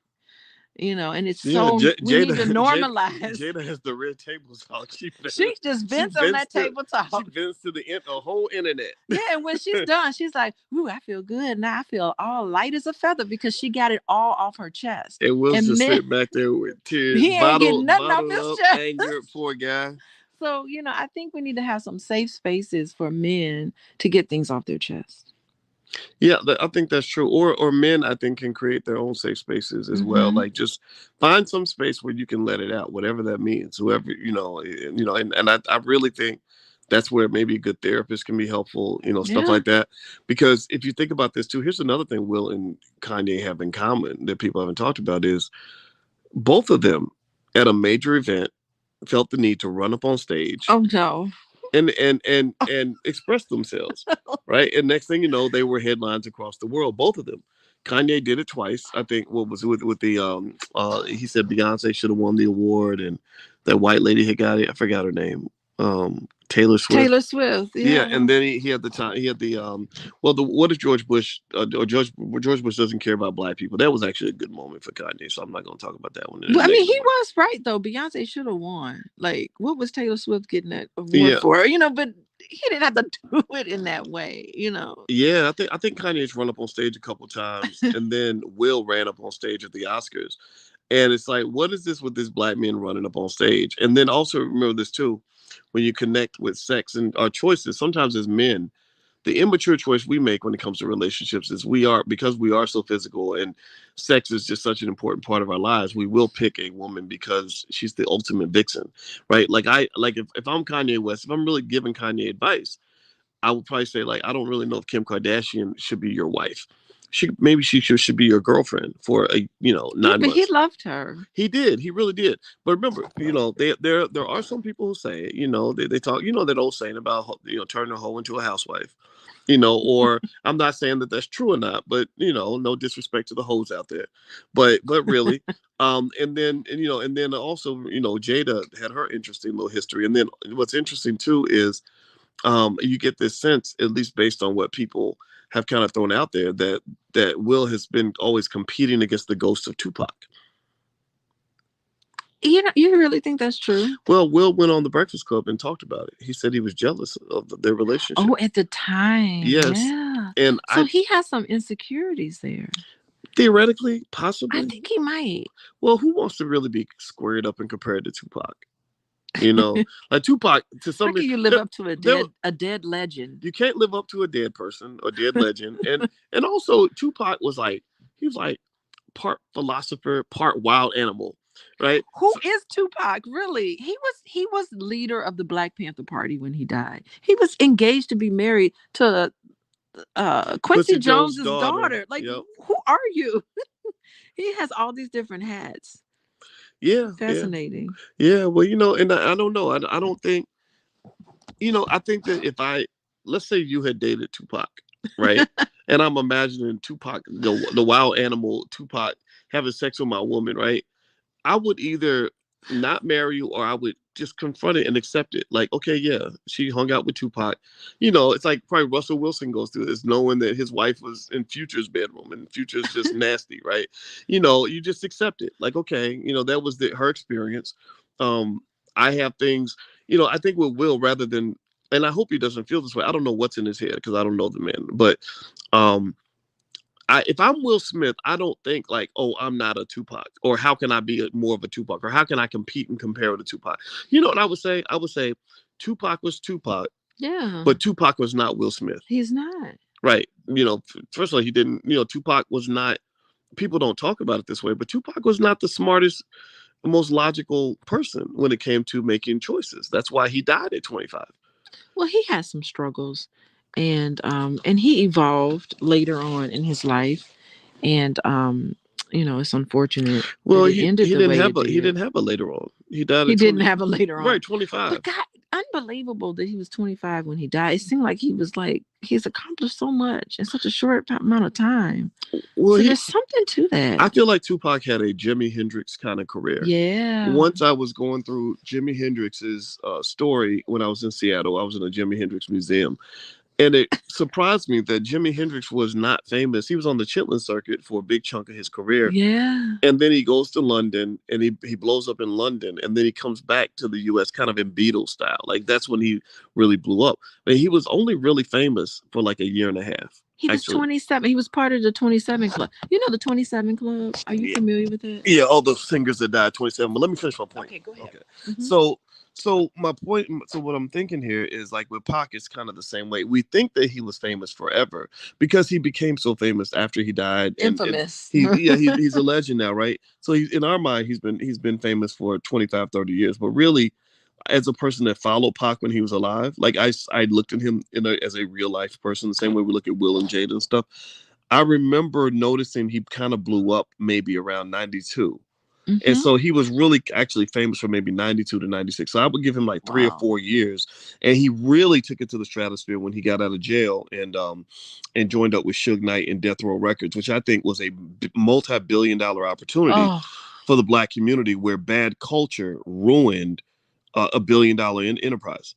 and it's Yeah, so we Jada, need to Jada, normalize. Jada has the red tables out. She just She vents on vents that to, table she talk. vents to the whole internet. Yeah, and when she's done, she's like, "Ooh, I feel good now. I feel all light as a feather because she got it all off her chest." And Will's And just men, sitting back there with tears, he ain't getting nothing off bottled his up, chest. anger, poor guy. So, I think we need to have some safe spaces for men to get things off their chest. Yeah, I think that's true. Or men, I think, can create their own safe spaces as well. Mm-hmm. Like just find some space where you can let it out, whatever that means. Whoever and I really think that's where maybe a good therapist can be helpful. Stuff Yeah. like that. Because if you think about this too, here's another thing Will and Kanye have in common that people haven't talked about is both of them at a major event felt the need to run up on stage Oh no. and express themselves, right? And next thing you know, they were headlines across the world. Both of them. Kanye did it twice. I think what was it with the he said Beyonce should have won the award, and that white lady had got it. I forgot her name. Taylor Swift. Taylor Swift. Yeah, Yeah. and then he had the time. He had the well, the what if George Bush or George Bush doesn't care about black people? That was actually a good moment for Kanye. So I'm not going to talk about that one in a Well, I mean, negative he way. was right though. Beyonce should have won. Like, what was Taylor Swift getting that award Yeah, for? But he didn't have to do it in that way. yeah, I think Kanye's run up on stage a couple times, and then Will ran up on stage at the Oscars, and it's like, what is this with this black men running up on stage? And then also remember this too, when you connect with sex and our choices, sometimes as men, the immature choice we make when it comes to relationships is because we are so physical and sex is just such an important part of our lives. We will pick a woman because she's the ultimate vixen, right? If I'm Kanye West, if I'm really giving Kanye advice, I would probably say like I don't really know if Kim Kardashian should be your wife. She should be your girlfriend for Yeah, nine but he months. loved her. He did, he really did. But remember, there are some people who say they talk that old saying about turning a hoe into a housewife. Or I'm not saying that that's true or not, but no disrespect to the hoes out there, but really, and then also Jada had her interesting little history, and then what's interesting too is you get this sense, at least based on what people have kind of thrown out there, that Will has been always competing against the ghost of Tupac. You really think that's true? Well, Will went on the Breakfast Club and talked about it. He said he was jealous of their relationship. Oh, at the time, Yes, yeah. and So he has some insecurities there. theoretically, I possibly. think he might. Well, who wants to really be squared up and compared to Tupac? You know, like Tupac to How some can you live up to there a dead legend? you can't live up to a dead person or dead legend, and also Tupac he was like part philosopher, part wild animal, right? Who So, is Tupac? Really? He was leader of the Black Panther Party when he died. He was engaged to be married to Quincy Quincy Jones' Jones's daughter. daughter. Like, Yep. who are you? He has all these different hats. Yeah, yeah, Fascinating. yeah. Well, and I don't know. I don't think I think that if let's say you had dated Tupac, right? And I'm imagining Tupac, the wild animal Tupac, having sex with my woman, right? I would either not marry you or I would just confront it and accept it. Like, okay, yeah, she hung out with Tupac. It's like probably Russell Wilson goes through this, knowing that his wife was in Future's bedroom and Future's just nasty, right? You just accept it. Like, okay, that was her experience. Um, I have things, I think with Will, rather than, and I hope he doesn't feel this way. I don't know what's in his head because I don't know the man, but um, if I'm Will Smith, I don't think like, oh, I'm not a Tupac, or how can I be more of a Tupac, or how can I compete and compare to Tupac? You know what I would say? I would say Tupac was Tupac, Yeah. but Tupac was not Will Smith. He's not. Right. First of all, he didn't, Tupac was not, people don't talk about it this way, but Tupac was not the smartest, most logical person when it came to making choices. That's why he died at 25. Well, he had some struggles, and he evolved later on in his life, and it's unfortunate Well, that it he ended he the didn't way have it a he did. didn't have a later on. He died He at didn't 20. have a later on. Right, 25. But God, unbelievable that he was 25 when he died. It seemed like he's accomplished so much in such a short amount of time. Well, So there's something to I that. feel like Tupac had a Jimi Hendrix kind of career. Yeah. Once I was going through Jimi Hendrix's story when I was in Seattle, I was in a Jimi Hendrix museum. And it surprised me that Jimi Hendrix was not famous. He was on the Chitlin circuit for a big chunk of his career. Yeah. And then he goes to London and he blows up in London. And then he comes back to the US kind of in Beatles style. Like that's when he really blew up. But he was only really famous for like a year and a half. He was Actually, 27. He was part of the 27 Club. You know the 27 Club? Are you yeah, familiar with it? yeah, all the singers that died 27. But let me finish my point. Okay, go ahead. Okay. Hmm. So my point, so what I'm thinking here is like with Pac, it's kind of the same way. We think that he was famous forever because he became so famous after he died, and Infamous. he's a legend now, right? So in our mind, he's been famous for 25, 30 years, but really, as a person that followed Pac when he was alive, like I looked at him as a real life person, the same way we look at Will and Jada and stuff. I remember noticing he kind of blew up maybe around 92. And Hmm. so he was really actually famous for maybe 92 to 96. So I would give him like 3 or 4 years. And he really took it to the stratosphere when he got out of jail and joined up with Suge Knight and Death Row Records, which I think was a multi-billion-dollar opportunity Oh, for the black community where bad culture ruined a $1 billion enterprise.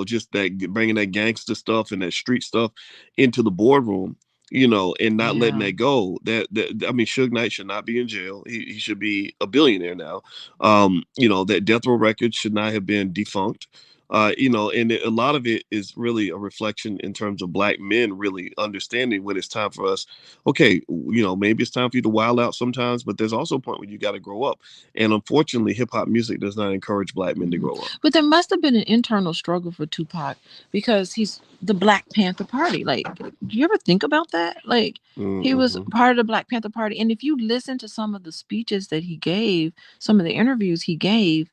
Just that bringing that gangster stuff and that street stuff into the boardroom. And not letting yeah. that go. That I mean, Suge Knight should not be in jail. He should be a billionaire now. That Death Row Records should not have been defunct. And a lot of it is really a reflection in terms of black men really understanding when it's time for us. Okay, maybe it's time for you to wild out sometimes, but there's also a point where you got to grow up. And unfortunately, hip hop music does not encourage black men to Mhm. grow up. But there must have been an internal struggle for Tupac because he's the Black Panther Party. Like, do you ever think about that? Like, he was Mm-hmm. part of the Black Panther Party, and if you listen to some of the speeches that he gave, some of the interviews he gave,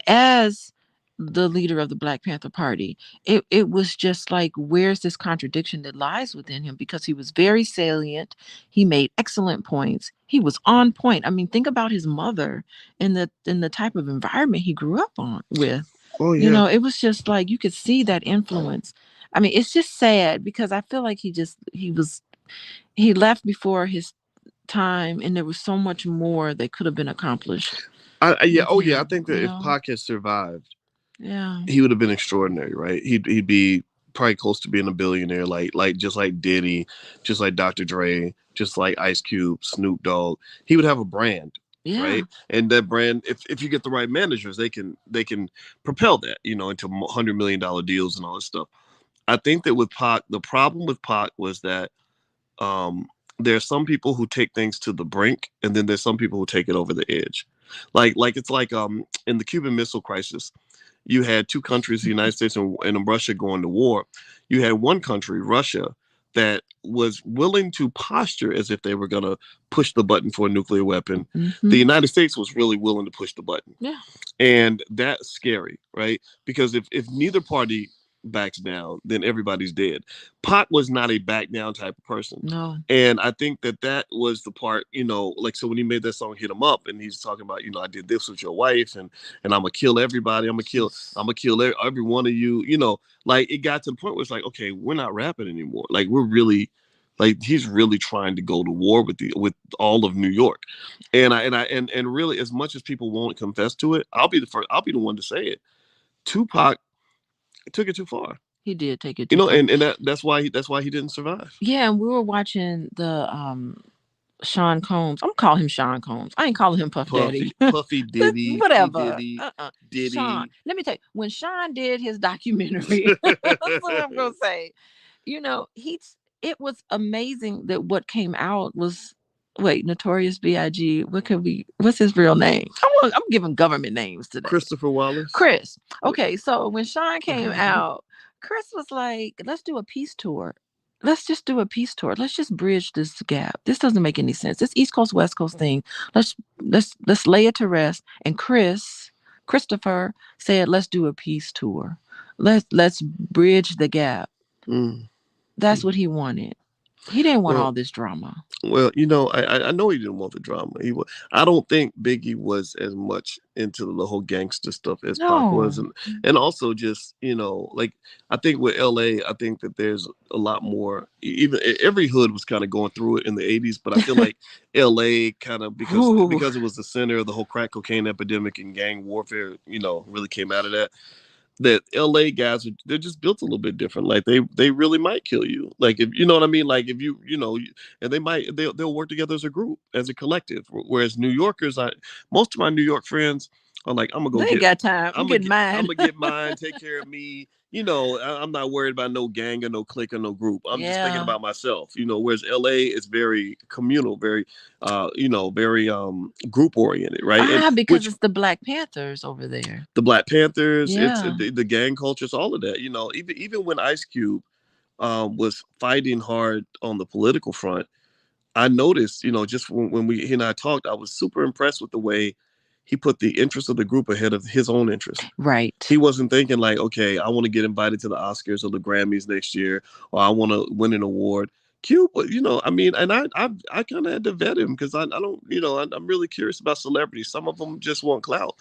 as the leader of the Black Panther Party, it was just like, where's this contradiction that lies within him? Because he was very salient. He made excellent points. He was on point. I mean, think about his mother and the type of environment he grew up on with. Oh yeah. It was just like you could see that influence. I mean, it's just sad because I feel like he left before his time, and there was so much more that could have been accomplished Yeah. with Oh yeah. I him. think that if Pac had survived, Yeah. he would have been extraordinary, right? He'd be probably close to being a billionaire, like just like Diddy, just like Dr. Dre, just like Ice Cube, Snoop Dogg. He would have a brand, Yeah. right? And that brand, if you get the right managers, they can propel that, into $100 million deals and all this stuff. I think that with Pac, the problem with Pac was that um, there are some people who take things to the brink, and then there's some people who take it over the edge. Like it's like in the Cuban Missile Crisis, you had two countries, the United States and Russia, going to war. You had one country, Russia, that was willing to posture as if they were going to push the button for a nuclear weapon. The Hmm. United States was really willing to push the button. Yeah. And that's scary, right? Because if neither party backs down, then everybody's dead. Pac was not a back down type of person. No. And I think that was the part, like, so when he made that song Hit 'Em Up, and he's talking about, I did this with your wife, and I'm gonna kill everybody. I'm gonna kill every one of you, like, it got to the point where it's like, okay, we're not rapping anymore. Like, we're really, like, he's really trying to go to war with all of New York. And really, as much as people won't confess to it, I'll be the one to say it. Tupac took it too far. He did take it too far. And that's why he didn't survive. Yeah, and we were watching the Sean Combs. I'm calling him Sean Combs. I ain't calling him Puff Daddy. Puffy Diddy. Whatever. Diddy. Sean. Let me tell you, when Sean did his documentary, that's what I'm gonna say. It was amazing that what came out was Notorious B.I.G. What's his real name? I'm giving government names today. Christopher Wallace. Chris. Okay, so when Sean came out, Chris was like, let's do a peace tour. Let's just do a peace tour. Let's just bridge this gap. This doesn't make any sense. This East Coast, West Coast thing. Let's lay it to rest. And Christopher said, let's do a peace tour. Let's bridge the gap. That's what he wanted. He didn't want all this drama. Well, I know he didn't want the drama. I don't think Biggie was as much into the whole gangster stuff as Pac was, and also just like, I think with LA, I think that there's a lot more. Even every hood was kind of going through it in the '80s, but I feel like LA kind of because it was the center of the whole crack cocaine epidemic and gang warfare, really came out of that. That LA guys they're just built a little bit different. Like they really might kill you. Like, if you know what I mean. Like, if and they'll work together as a group, as a collective. Whereas New Yorkers, most of my New York friends are like, I'm gonna go. They ain't got time. I'm gonna get mine. Take care of me. I'm not worried about no gang or no clique or no group. I'm just thinking about myself. Whereas LA is very communal, very very group oriented, right? Because it's the Black Panthers over there. The Black Panthers, it's the gang cultures, all of that. Even when Ice Cube was fighting hard on the political front, I noticed, just when he and I talked, I was super impressed with the way he put the interest of the group ahead of his own interest. Right. He wasn't thinking like, okay, I want to get invited to the Oscars or the Grammys next year, or I want to win an award. Cube, and I kind of had to vet him because I don't, I'm really curious about celebrities. Some of them just want clout.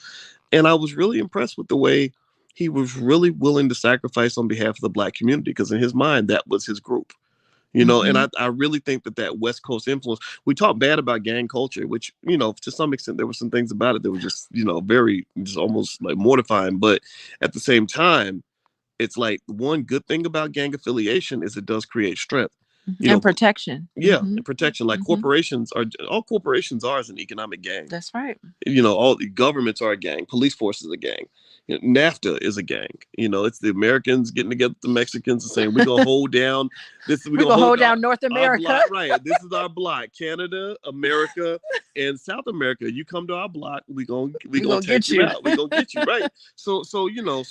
And I was really impressed with the way he was really willing to sacrifice on behalf of the Black community, because in his mind, that was his group. And I really think that West Coast influence, we talk bad about gang culture, which, to some extent, there were some things about it that were just, very, just almost like mortifying. But at the same time, it's like, one good thing about gang affiliation is it does create strength. And protection. Yeah, and protection. Like, all corporations are as an economic gang. That's right. All the governments are a gang. Police force is a gang. NAFTA is a gang. It's the Americans getting together with the Mexicans and saying, we're going to hold down this. We're going to hold down North America. Block, right. This is our block. Canada, America, and South America. You come to our block, we're going to take you out. We're going to get you. Right. So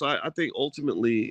I think ultimately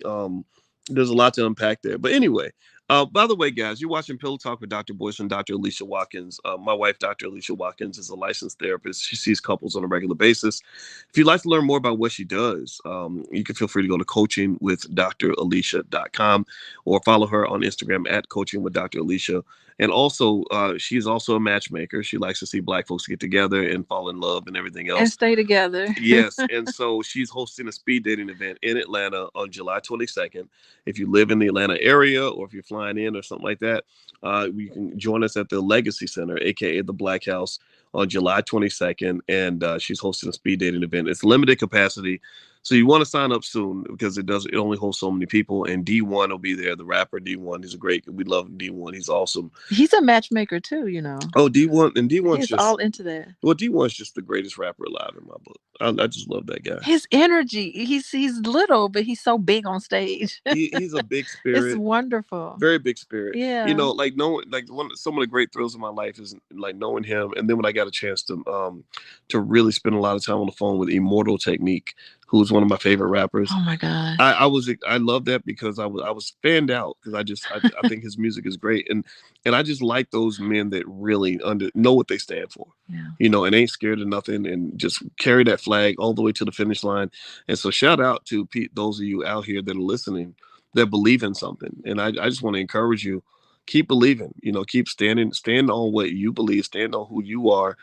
there's a lot to unpack there. But anyway, by the way, guys, you're watching Pillow Talk with Dr. Boyce and Dr. Alicia Watkins. My wife, Dr. Alicia Watkins, is a licensed therapist. She sees couples on a regular basis. If you'd like to learn more about what she does, you can feel free to go to coachingwithdralicia.com or follow her on Instagram at coachingwithdralicia. And also, she's also a matchmaker. She likes to see Black folks get together and fall in love and everything else. And stay together. Yes. And so she's hosting a speed dating event in Atlanta on July 22nd. If you live in the Atlanta area, or if you're flying in or something like that, you can join us at the Legacy Center, aka the Black House, on July 22nd. And she's hosting a speed dating event. It's limited capacity, so you want to sign up soon, because it only holds so many people. And D1 will be there, the rapper D1. We love D1. He's awesome. He's a matchmaker too, Oh, D1, and D1's he's just all into that. Well, D1's just the greatest rapper alive in my book. I just love that guy. His energy. He's little, but he's so big on stage. He's a big spirit. It's wonderful. Very big spirit. Yeah. Some of the great thrills of my life is like knowing him. And then when I got a chance to really spend a lot of time on the phone with Immortal Technique, who's one of my favorite rappers. Oh my God. I love that because I was fanned out, because I think his music is great. And I just like those men that really know what they stand for. Yeah. And ain't scared of nothing, and just carry that flag all the way to the finish line. And so shout out to Pete, those of you out here that are listening, that believe in something. And I just want to encourage you, keep believing, keep stand on what you believe, stand on who you are.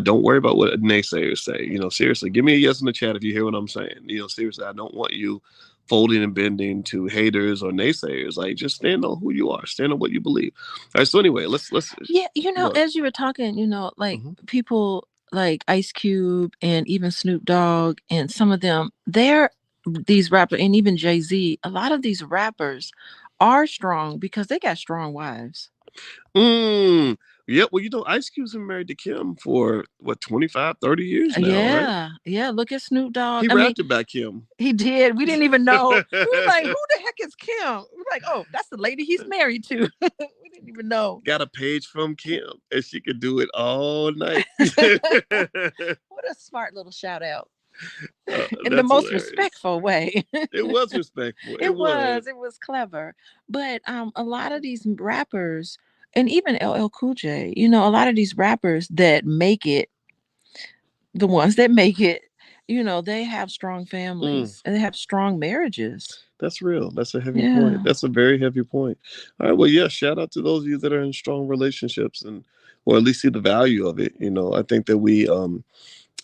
Don't worry about what naysayers say. Seriously, give me a yes in the chat if you hear what I'm saying. Seriously, I don't want you folding and bending to haters or naysayers. Like, just stand on who you are, stand on what you believe. All right. So anyway, let's Yeah, go ahead. as you were talking, like Hmm. people like Ice Cube and even Snoop Dogg and some of them, these rappers and even Jay-Z, a lot of these rappers are strong because they got strong wives. Mm. Yeah. Well, Ice Cube's been married to Kim for what, 25, 30 years now, right? Yeah, yeah. Look at Snoop Dogg. He I mean, rapped about Kim. he did. We didn't even know. We were like, who the heck is Kim? We're like, oh, that's the lady he's married to. We didn't even know. Got a page from Kim, and she could do it all night. What a smart little shout out. In the That's most hilarious. respectful way. It was respectful. It was. It was clever. But a lot of these rappers and even LL Cool J, a lot of these rappers that make it, the ones that make it, they have strong Mm, families and they have strong marriages. that's real. That's a heavy point. Yeah. That's a very heavy point. All right. Well, yeah. Shout out to those of you that are in strong relationships and, or at least see the value of it. I think that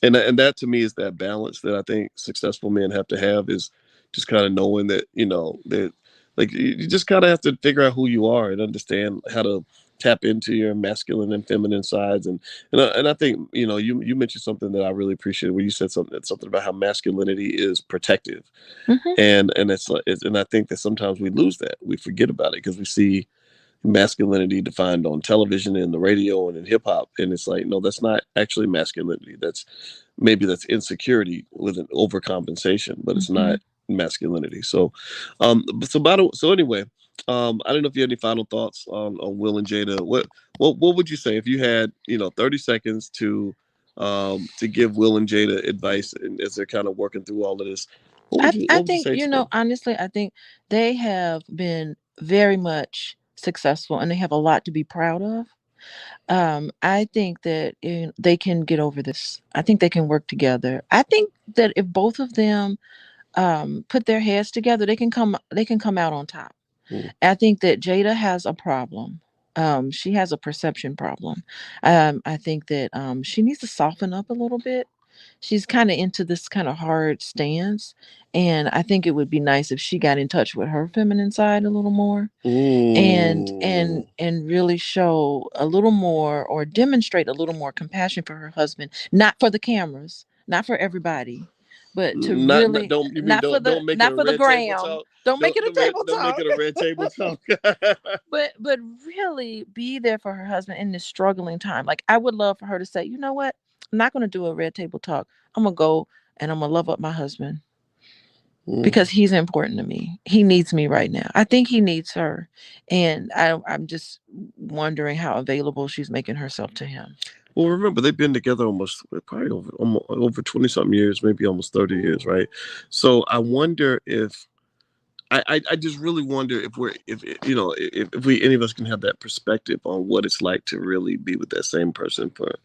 and that to me is that balance that I think successful men have to have, is just kind of knowing that that, like, you just kind of have to figure out who you are and understand how to tap into your masculine and feminine sides. And I think you mentioned something that I really appreciated, where you said something about how masculinity is protective. Hmm. And and I think that sometimes we lose that, we forget about it because we see masculinity defined on television and the radio and in hip hop, and it's like, no, that's not actually masculinity. That's insecurity with an overcompensation, but it's Hmm. not masculinity. So anyway, I don't know if you had any final thoughts on Will and Jada. What would you say if you had 30 seconds to give Will and Jada advice, and as they're kind of working through all of this, I what would you think, say to them? honestly, I think they have been very much successful and they have a lot to be proud of. I think that they can get over this. I think they can work together. I think that if both of them put their heads together, they can come out on top. Mm. I think that Jada has a problem. She has a perception problem. I think that she needs to soften up a little bit. She's kind of into this kind of hard stance, and I think it would be nice if she got in touch with her feminine side a little more, and Mm. and really show a little more or demonstrate a little more compassion for her husband, not for the cameras, not for everybody, but to Not really, don't, you mean don't make it not a for the red table gram. talk? Don't make it a table Don't make talk. it a red table talk. But really be there for her husband in this struggling time. Like, I would love for her to say, you know what, I'm not going to do a red table talk. I'm going to go and I'm going to love up my husband Mm. because he's important to me. He needs me right now. I think he needs her. And I'm just wondering how available she's making herself to him. Well, remember, they've been together probably over 20 something years, maybe almost 30 years, right? So I wonder if I just really wonder if we're if we, any of us, can have that perspective on what it's like to really be with that same person for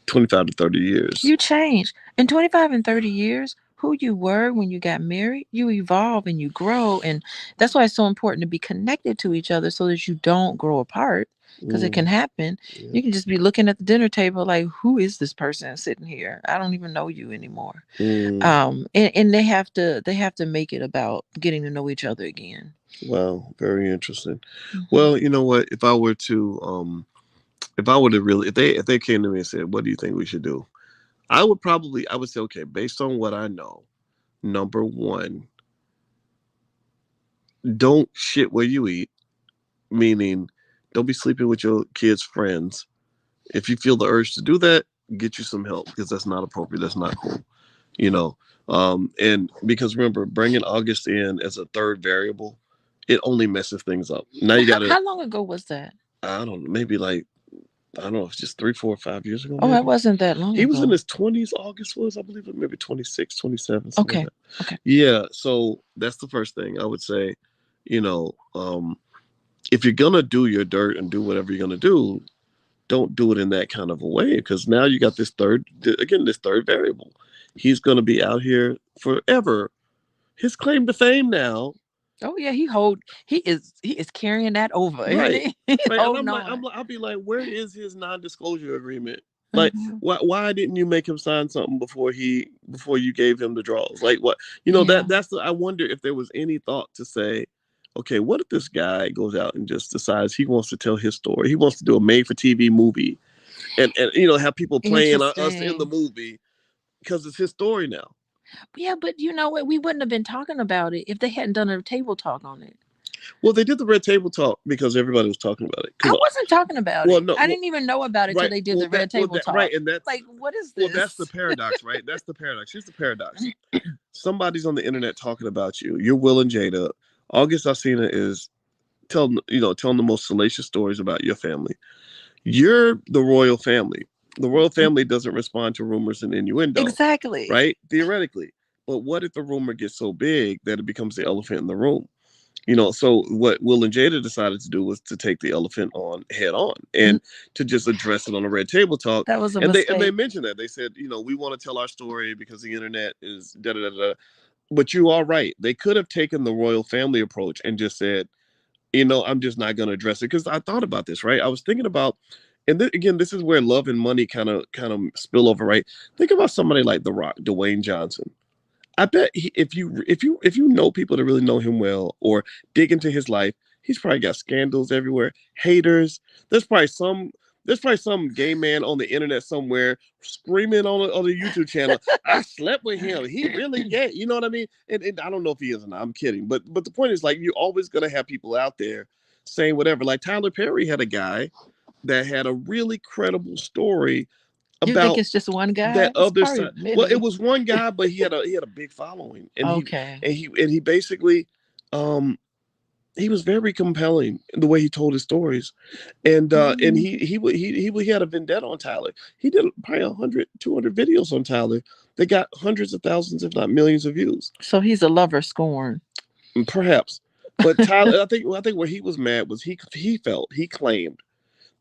25 to 30 years. You change. In 25 and 30 years, who you were when you got married, you evolve and you grow. And that's why it's so important to be connected to each other so that you don't grow apart, because it can Mm, happen. yeah. You can just be looking at the dinner table like, who is this person sitting here? I don't even know you anymore. Mm, And they have to make it about getting to know each other again. wow, very interesting. Hmm. Well, you know what? If I were to really, if they came to me and said, "What do you think we should do?" I would say, okay, based on what I know, number one, don't shit where you eat, meaning don't be sleeping with your kids' friends. If you feel the urge to do that, get you some help, because that's not appropriate. That's not cool. You know, and because remember, bringing August in as a third variable, it only messes things up. Now you got to, How long ago was that? I don't know, maybe like, I don't know, it's just 3, 4, 5 years ago, Oh, it maybe. wasn't that long He was in ago. his 20s, August was, I believe, maybe 26, 27, something like Okay. that. Okay. Yeah, so that's the first thing I would say. You know, if you're gonna do your dirt and do whatever you're gonna do, don't do it in that kind of a way, because now you got this third variable. He's gonna be out here forever. His claim to fame now Oh yeah, he is carrying that over, isn't Right. he? He's Right. And holding on. I'll be like, where is his non-disclosure agreement? Like, Mhm. why didn't you make him sign something before you gave him the draws? Like, what, Yeah, I wonder if there was any thought to say, okay, what if this guy goes out and just decides he wants to tell his story? He wants to do a made-for-TV movie, and have people playing us in the interesting. movie because it's his story now. Yeah, but you know what? We wouldn't have been talking about it if they hadn't done a table talk on it. Well, they did the red table talk because everybody was talking about it. I Because wasn't talking about well, it. no, I well, didn't even know about it till right, they did the red table right, talk. and Like, what is that's the this? paradox, right? That's the paradox. Here's the paradox. Somebody's on the internet talking about you. You're Will and Jada. August Alsina is telling the most salacious stories about your family. You're the royal family. The royal family doesn't respond to rumors and innuendo, Exactly. right? Theoretically. But what if the rumor gets so big that it becomes the elephant in the room? So what Will and Jada decided to do was to take the elephant on head on N- and to just address it on a red table talk. That was a And they mistake. mentioned that. They said, we want to tell our story because the internet is da da da da. But you are right. They could have taken the royal family approach and just said, I'm just not going to address it, because I thought about this, right? I was thinking about, and again, this is where love and money kind of spill over, right? Think about somebody like The Rock, Dwayne Johnson. I bet if you know people that really know him well or dig into his life, he's probably got scandals everywhere, haters. There's probably some there's probably some gay man on the internet somewhere screaming on the YouTube channel, "I slept with him. He really gay." You know what I mean? And I don't know if he is or not. I'm kidding, but the point is, like, you're always gonna have people out there saying whatever. Like Tyler Perry had a guy that had a really credible story You think about it's just one guy? that It's other probably side. Well, it many. was one guy, but he had a big following, and he Okay. and he and he basically, um, he was very compelling in the way he told his stories, and Mm. he had a vendetta on Tyler. He did probably 100, 200 videos on Tyler. They got hundreds of thousands, if not millions, of views, So he's a lover scorn. perhaps. But Tyler, I think where he was mad was he claimed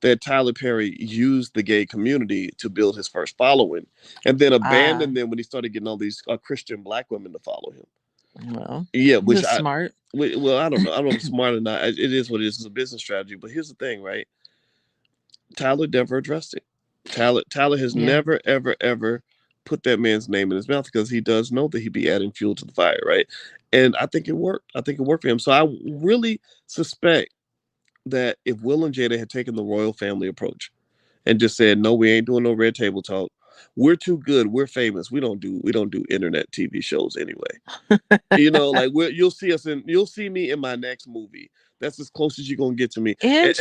that Tyler Perry used the gay community to build his first following, and then Ah, abandoned them when he started getting all these Christian black women to follow him. well, Yeah, he was smart. well, I don't know. I don't know if it's smart or not. It is what it is. It's a business strategy. But here's the thing, right? Tyler never addressed it. Tyler has Yeah. never, ever, ever put that man's name in his mouth, because he does know that he'd be adding fuel to the fire, right? And I think it worked. I think it worked for him. So I really suspect that if Will and Jada had taken the royal family approach and just said, no, we ain't doing no red table talk. We're too good. We're famous. We don't do internet TV shows anyway. Like, you'll see me in my next movie. That's as close as you're gonna get to me. And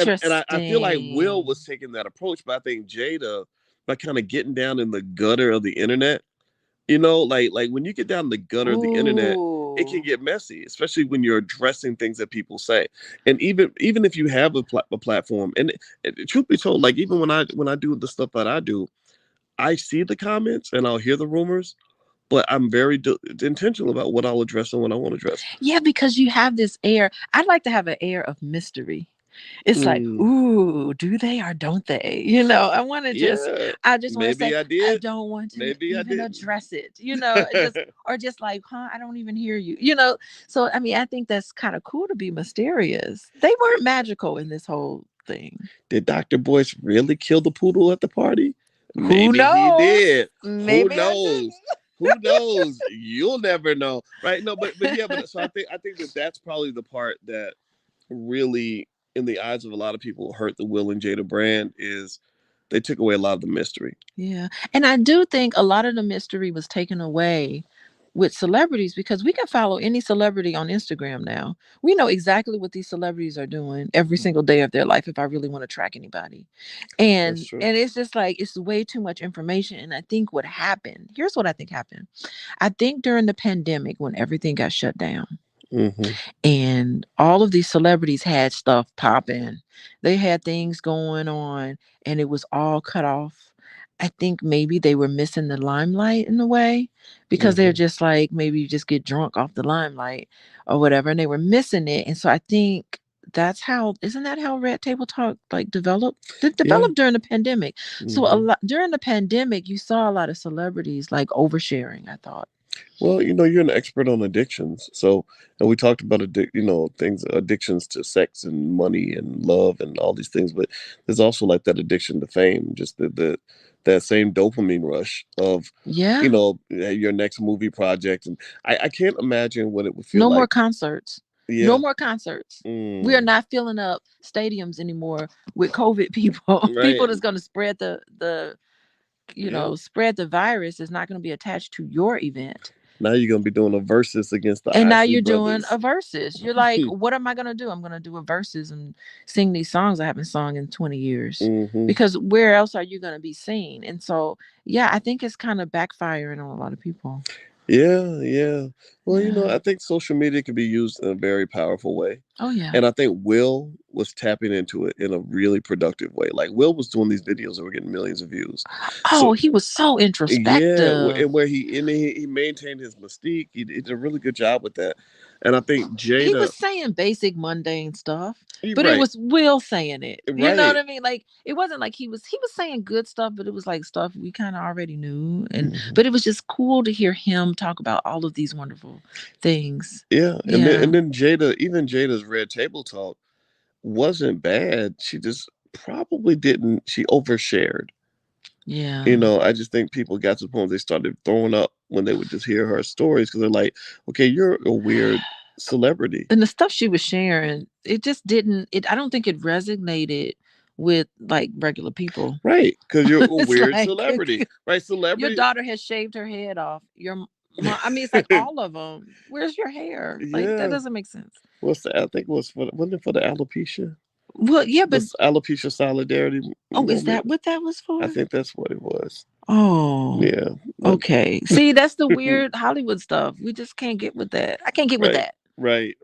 I feel like Will Interesting. was taking that approach, but I think Jada, by kind of getting down in the gutter of the internet, like when you get down in the gutter of the internet, it can Ooh. get messy, especially when you're addressing things that people say. And even if you have a platform, and truth be told, like, even when I do the stuff that I do, I see the comments and I'll hear the rumors, but I'm very intentional about what I'll address and what I won't address. Yeah, because you have this air. I'd like to have an air of mystery. It's like, Mm, ooh, do they or don't they? I want to yeah, I just want to say, maybe I I did, don't want to maybe I even didn't. address it, or just like, huh, I don't even hear you, So, I mean, I think that's kind of cool to be mysterious. They weren't magical in this whole thing. Did Dr. Boyce really kill the poodle at the party? Who Maybe he knows? did. Who Maybe I knows? didn't. Who knows? You'll never know, right? No, but yeah, but so I think that that's probably the part that really, in the eyes of a lot of people, hurt the Will and Jada brand, is they took away a lot of the mystery. Yeah. And I do think a lot of the mystery was taken away with celebrities because we can follow any celebrity on Instagram now. We know exactly what these celebrities are doing every single day of their life if I really want to track anybody. That's And true. and it's just like it's way too much information. And I think what happened, here's what I think happened. I think during the pandemic when everything got shut down, Hmm. and all of these celebrities had stuff popping. They had things going on and it was all cut off. I think maybe they were missing the limelight in a way because they're Hmm. just like maybe you just get drunk off the limelight or whatever and they were missing it. And so I think that's how isn't that how Red Table Talk like developed? It Yeah. developed during the pandemic. So a Hmm. lot during the pandemic you saw a lot of celebrities like oversharing, I thought. Well, you're an expert on addictions. So, and we talked about things, addictions to sex and money and love and all these things. But there's also like that addiction to fame, just the that same dopamine rush of, Yeah. your next movie project. And I can't imagine what it would feel No more like. concerts. No Yeah. more concerts. We are Mm, not filling up stadiums anymore with COVID people. People right. that's going to spread the Yeah. spread the virus is not going to be attached to your event. Now you're gonna be doing a versus against the And now Isley you're doing brothers. a versus. You're like, what am I going to do? I'm going to do a versus and sing these songs I haven't sung in 20 years. Hmm. Because where else are you going to be seen? And so, yeah, I think it's kind of backfiring on a lot of people. Yeah, yeah. Well, Yeah. I think social media can be used in a very powerful way. Oh, yeah. And I think Will was tapping into it in a really productive way. Like Will was doing these videos that were getting millions of views. So Oh, he was so yeah, introspective. and where he maintained his mystique. He did a really good job with that. And I think He Jada, was saying basic mundane stuff, you're but it right, was Will saying it. You know what right. I mean? Like it wasn't like he was saying good stuff, but it was like stuff we kind of already knew. And Hmm. but it was just cool to hear him talk about all of these wonderful things. Yeah, and then Yeah. Jada, even Jada's Red Table Talk wasn't bad. She just probably didn't. She overshared. Yeah. I just think people got to the point where they started throwing up when they would just hear her stories because they're like, okay, you're a weird celebrity. And the stuff she was sharing, it just didn't it I don't think it resonated with like regular people. Right. Because you're a It's weird like celebrity. Right. your Celebrity. daughter has shaved her head off. Your mom, I mean, it's like all of them. Where's your hair? Like that Yeah. doesn't make sense. I think it was wasn't it for the alopecia? Well, yeah, The but alopecia solidarity oh, is moment. that what that was I for? think that's what it was. Oh, Yeah. But okay. See, that's the weird Hollywood stuff. We just can't get with that. I can't get with right. that. Right.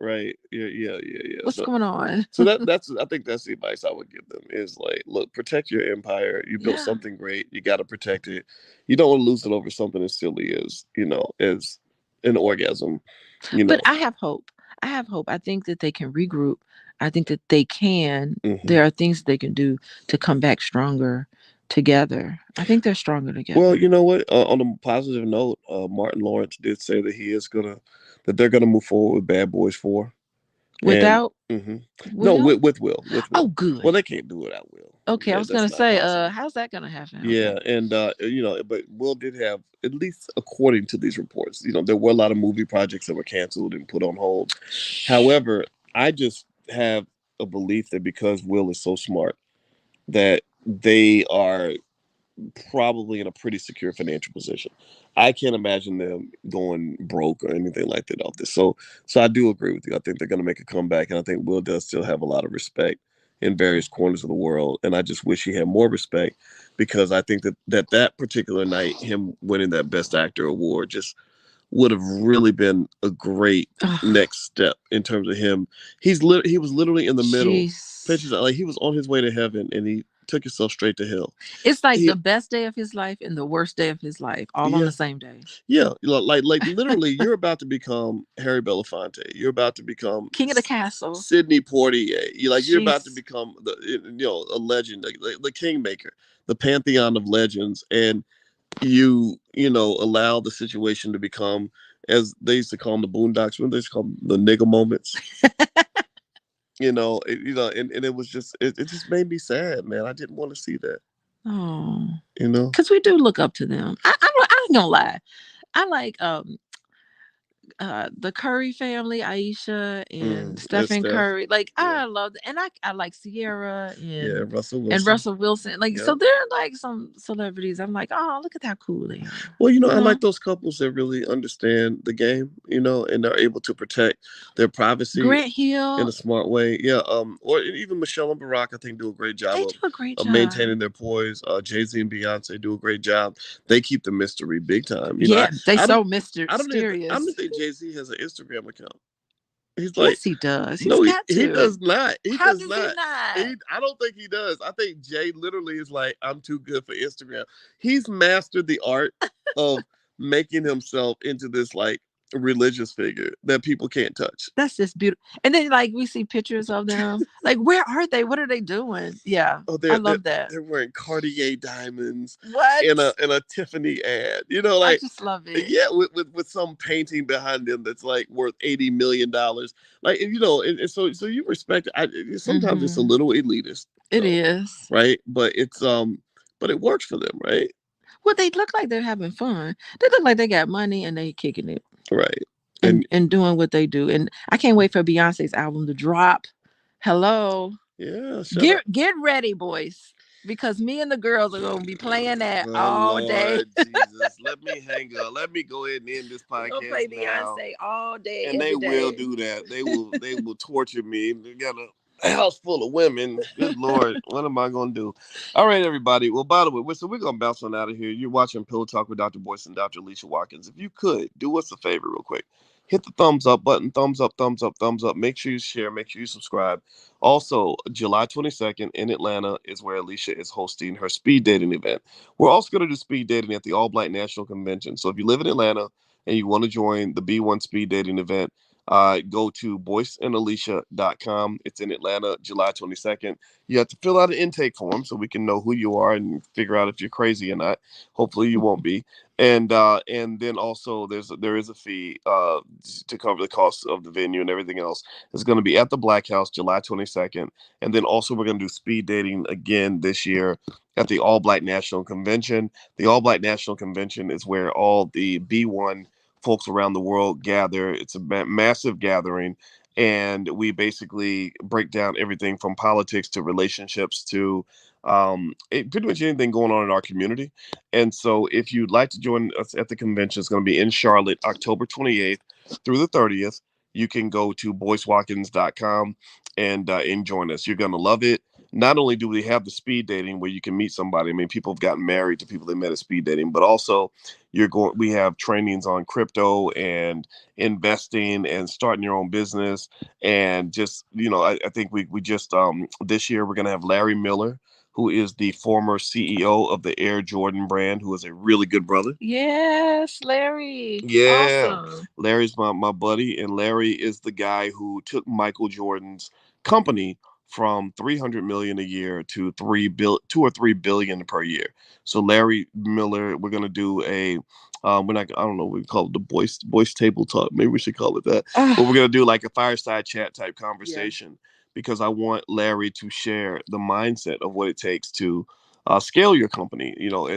Yeah, yeah, yeah, yeah. What's going on? So that's I think that's the advice I would give them is like, look, protect your empire. You built Yeah. something great. You got to protect it. You don't want to lose it over something as silly as as an orgasm. You But know. I have hope. I have hope. I think that they can regroup. I think that they can. Hmm. There are things they can do to come back stronger together. I think they're stronger Well, together. you know what? On a positive note, Martin Lawrence did say that that they're gonna move forward with Bad Boys 4. And Without hmm no, Will? with Oh, Will. Well, good. they can't do it without Will. Okay, I was That's gonna not say, possible. how's that gonna happen? Okay. Yeah, and but Will did have, at least according to these reports, there were a lot of movie projects that were canceled and put on hold. Shh. However, I just have a belief that because Will is so smart, that they are probably in a pretty secure financial position. I can't imagine them going broke or anything like that off this. So I do agree with you. I think they're going to make a comeback, and I think Will does still have a lot of respect in various corners of the world. And I just wish he had more respect, because I think that particular night, him winning that Best Actor award, just would have really been a great Ugh, next step in terms of him. He was literally in the middle, jeez. pitches like he was on his way to heaven, and he took himself straight to hell. It's like He the best day of his life and the worst day of his life all on Yeah, the same day. yeah, like literally, you're about to become Harry Belafonte. You're about to become King of the castle. Sidney Poitier. You're about to Jeez. become a legend, the kingmaker, the pantheon of legends, and allow the situation to become, as they used to call them, the Boondocks. When they used to call them the nigga moments. And it was just it just made me sad, man. I didn't want to see that. Oh, You know. because we do look up to them. I ain't gonna lie. I like the Curry family, Aisha and It's Stephen Steph. Curry. Like Yeah. I love and I like Sierra Yeah. Russell and Wilson. Russell Wilson. Like Yep. so they're like some celebrities. I'm like, oh, look at how cool they are. Well, You I know? like those couples that really understand the game, and they're able to protect their privacy Grant in Hill, a smart way. Yeah. Or even Michelle and Barack, I think, do a great job they of do a great job. maintaining their poise. Jay-Z and Beyonce do a great job. They keep the mystery big time. Yeah, they I don't so I mysterious. don't think Jay-Z has an Instagram account. He's like, Yes, he does. He's no, got he to. does not. He How does does he not. not? I don't think he does. I think Jay literally is like, I'm too good for Instagram. He's mastered the art of making himself into this like religious figure that people can't touch. That's just beautiful. And then like we see pictures of them. Like where are they? What are they doing? Yeah. Oh, I love that. they're wearing Cartier diamonds What? in a Tiffany ad. I Like just love it. yeah, with some painting behind them that's like worth $80 million. Like and so you respect. Sometimes it's a Hmm. little elitist It though, is. right? But it works for them, right? Well, they look like they're having fun. They look like they got money and they kicking it Right. and And doing what they do. And I can't wait for Beyonce's album to drop. Hello. yeah, shut up. Get ready, boys. Because me and the girls are gonna be playing that Oh all day. Lord Jesus, let me hang up. Let me go ahead and end this We're gonna play podcast now. Beyonce all day, And they every will day. do that. They will torture me. They got a house full of women. Good Lord, what am I gonna do? All right, everybody. Well, by the way, so we're gonna bounce on out of here. You're watching Pillow Talk with Dr. Boyce and Dr. Alicia Watkins. If you could do us a favor, real quick, hit the thumbs up button. Thumbs up, thumbs up, thumbs up. Make sure you share. Make sure you subscribe. Also, July 22nd in Atlanta is where Alicia is hosting her speed dating event. We're also going to do speed dating at the All Black National Convention. So if you live in Atlanta and you want to join the B1 speed dating event, go to boyceandalicia.com. It's in Atlanta, July 22nd. You have to fill out an intake form so we can know who you are and figure out if you're crazy or not. Hopefully you won't be. And then also there is a fee to cover the cost of the venue and everything else. It's going to be at the Black House, July 22nd. And then also we're going to do speed dating again this year at the All Black National Convention. The All Black National Convention is where all the B1 folks around the world gather. It's a massive gathering. And we basically break down everything from politics to relationships to pretty much anything going on in our community. And so if you'd like to join us at the convention, it's going to be in Charlotte, October 28th through the 30th. You can go to boycewatkins.com and join us. You're going to love it. Not only do we have the speed dating where you can meet somebody, I mean, people have gotten married to people they met at speed dating, but also we have trainings on crypto and investing and starting your own business. And just, I think we just, this year we're going to have Larry Miller, who is the former CEO of the Air Jordan brand, who is a really good brother. Yes, Larry. Yeah, Awesome. Larry's my buddy, and Larry is the guy who took Michael Jordan's company from 300 million a year to 2 or 3 billion per year. So Larry Miller, we're gonna do a we're not I don't know, we call it the voice table talk. Maybe we should call it that. But we're gonna do like a fireside chat type Yeah. conversation because I want Larry to share the mindset of what it takes to scale your company,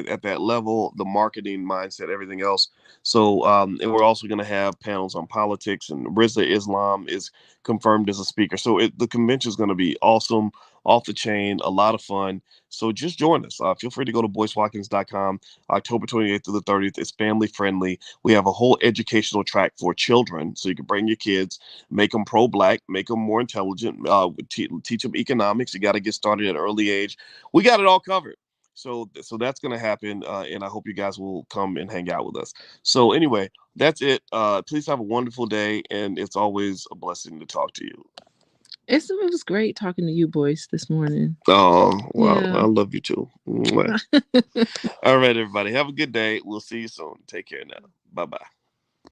at that level, the marketing mindset, everything else. So, and we're also going to have panels on politics, and Rizza Islam is confirmed as a speaker. So the convention is going to be awesome, off the chain, a lot of fun. So just join us. Feel free to go to boycewatkins.com, October 28th through the 30th. It's family friendly. We have a whole educational track for children. So you can bring your kids, make them pro-black, make them more intelligent, teach them economics. You got to get started at an early age. We got it all covered. So that's going to happen, and I hope you guys will come and hang out with us. So anyway, that's it. Please have a wonderful day, and it's always a blessing to talk to you. It was great talking to you boys this morning. Oh, well, I Yeah. love you too. Mwah. All right, everybody. Have a good day. We'll see you soon. Take care now. Bye bye.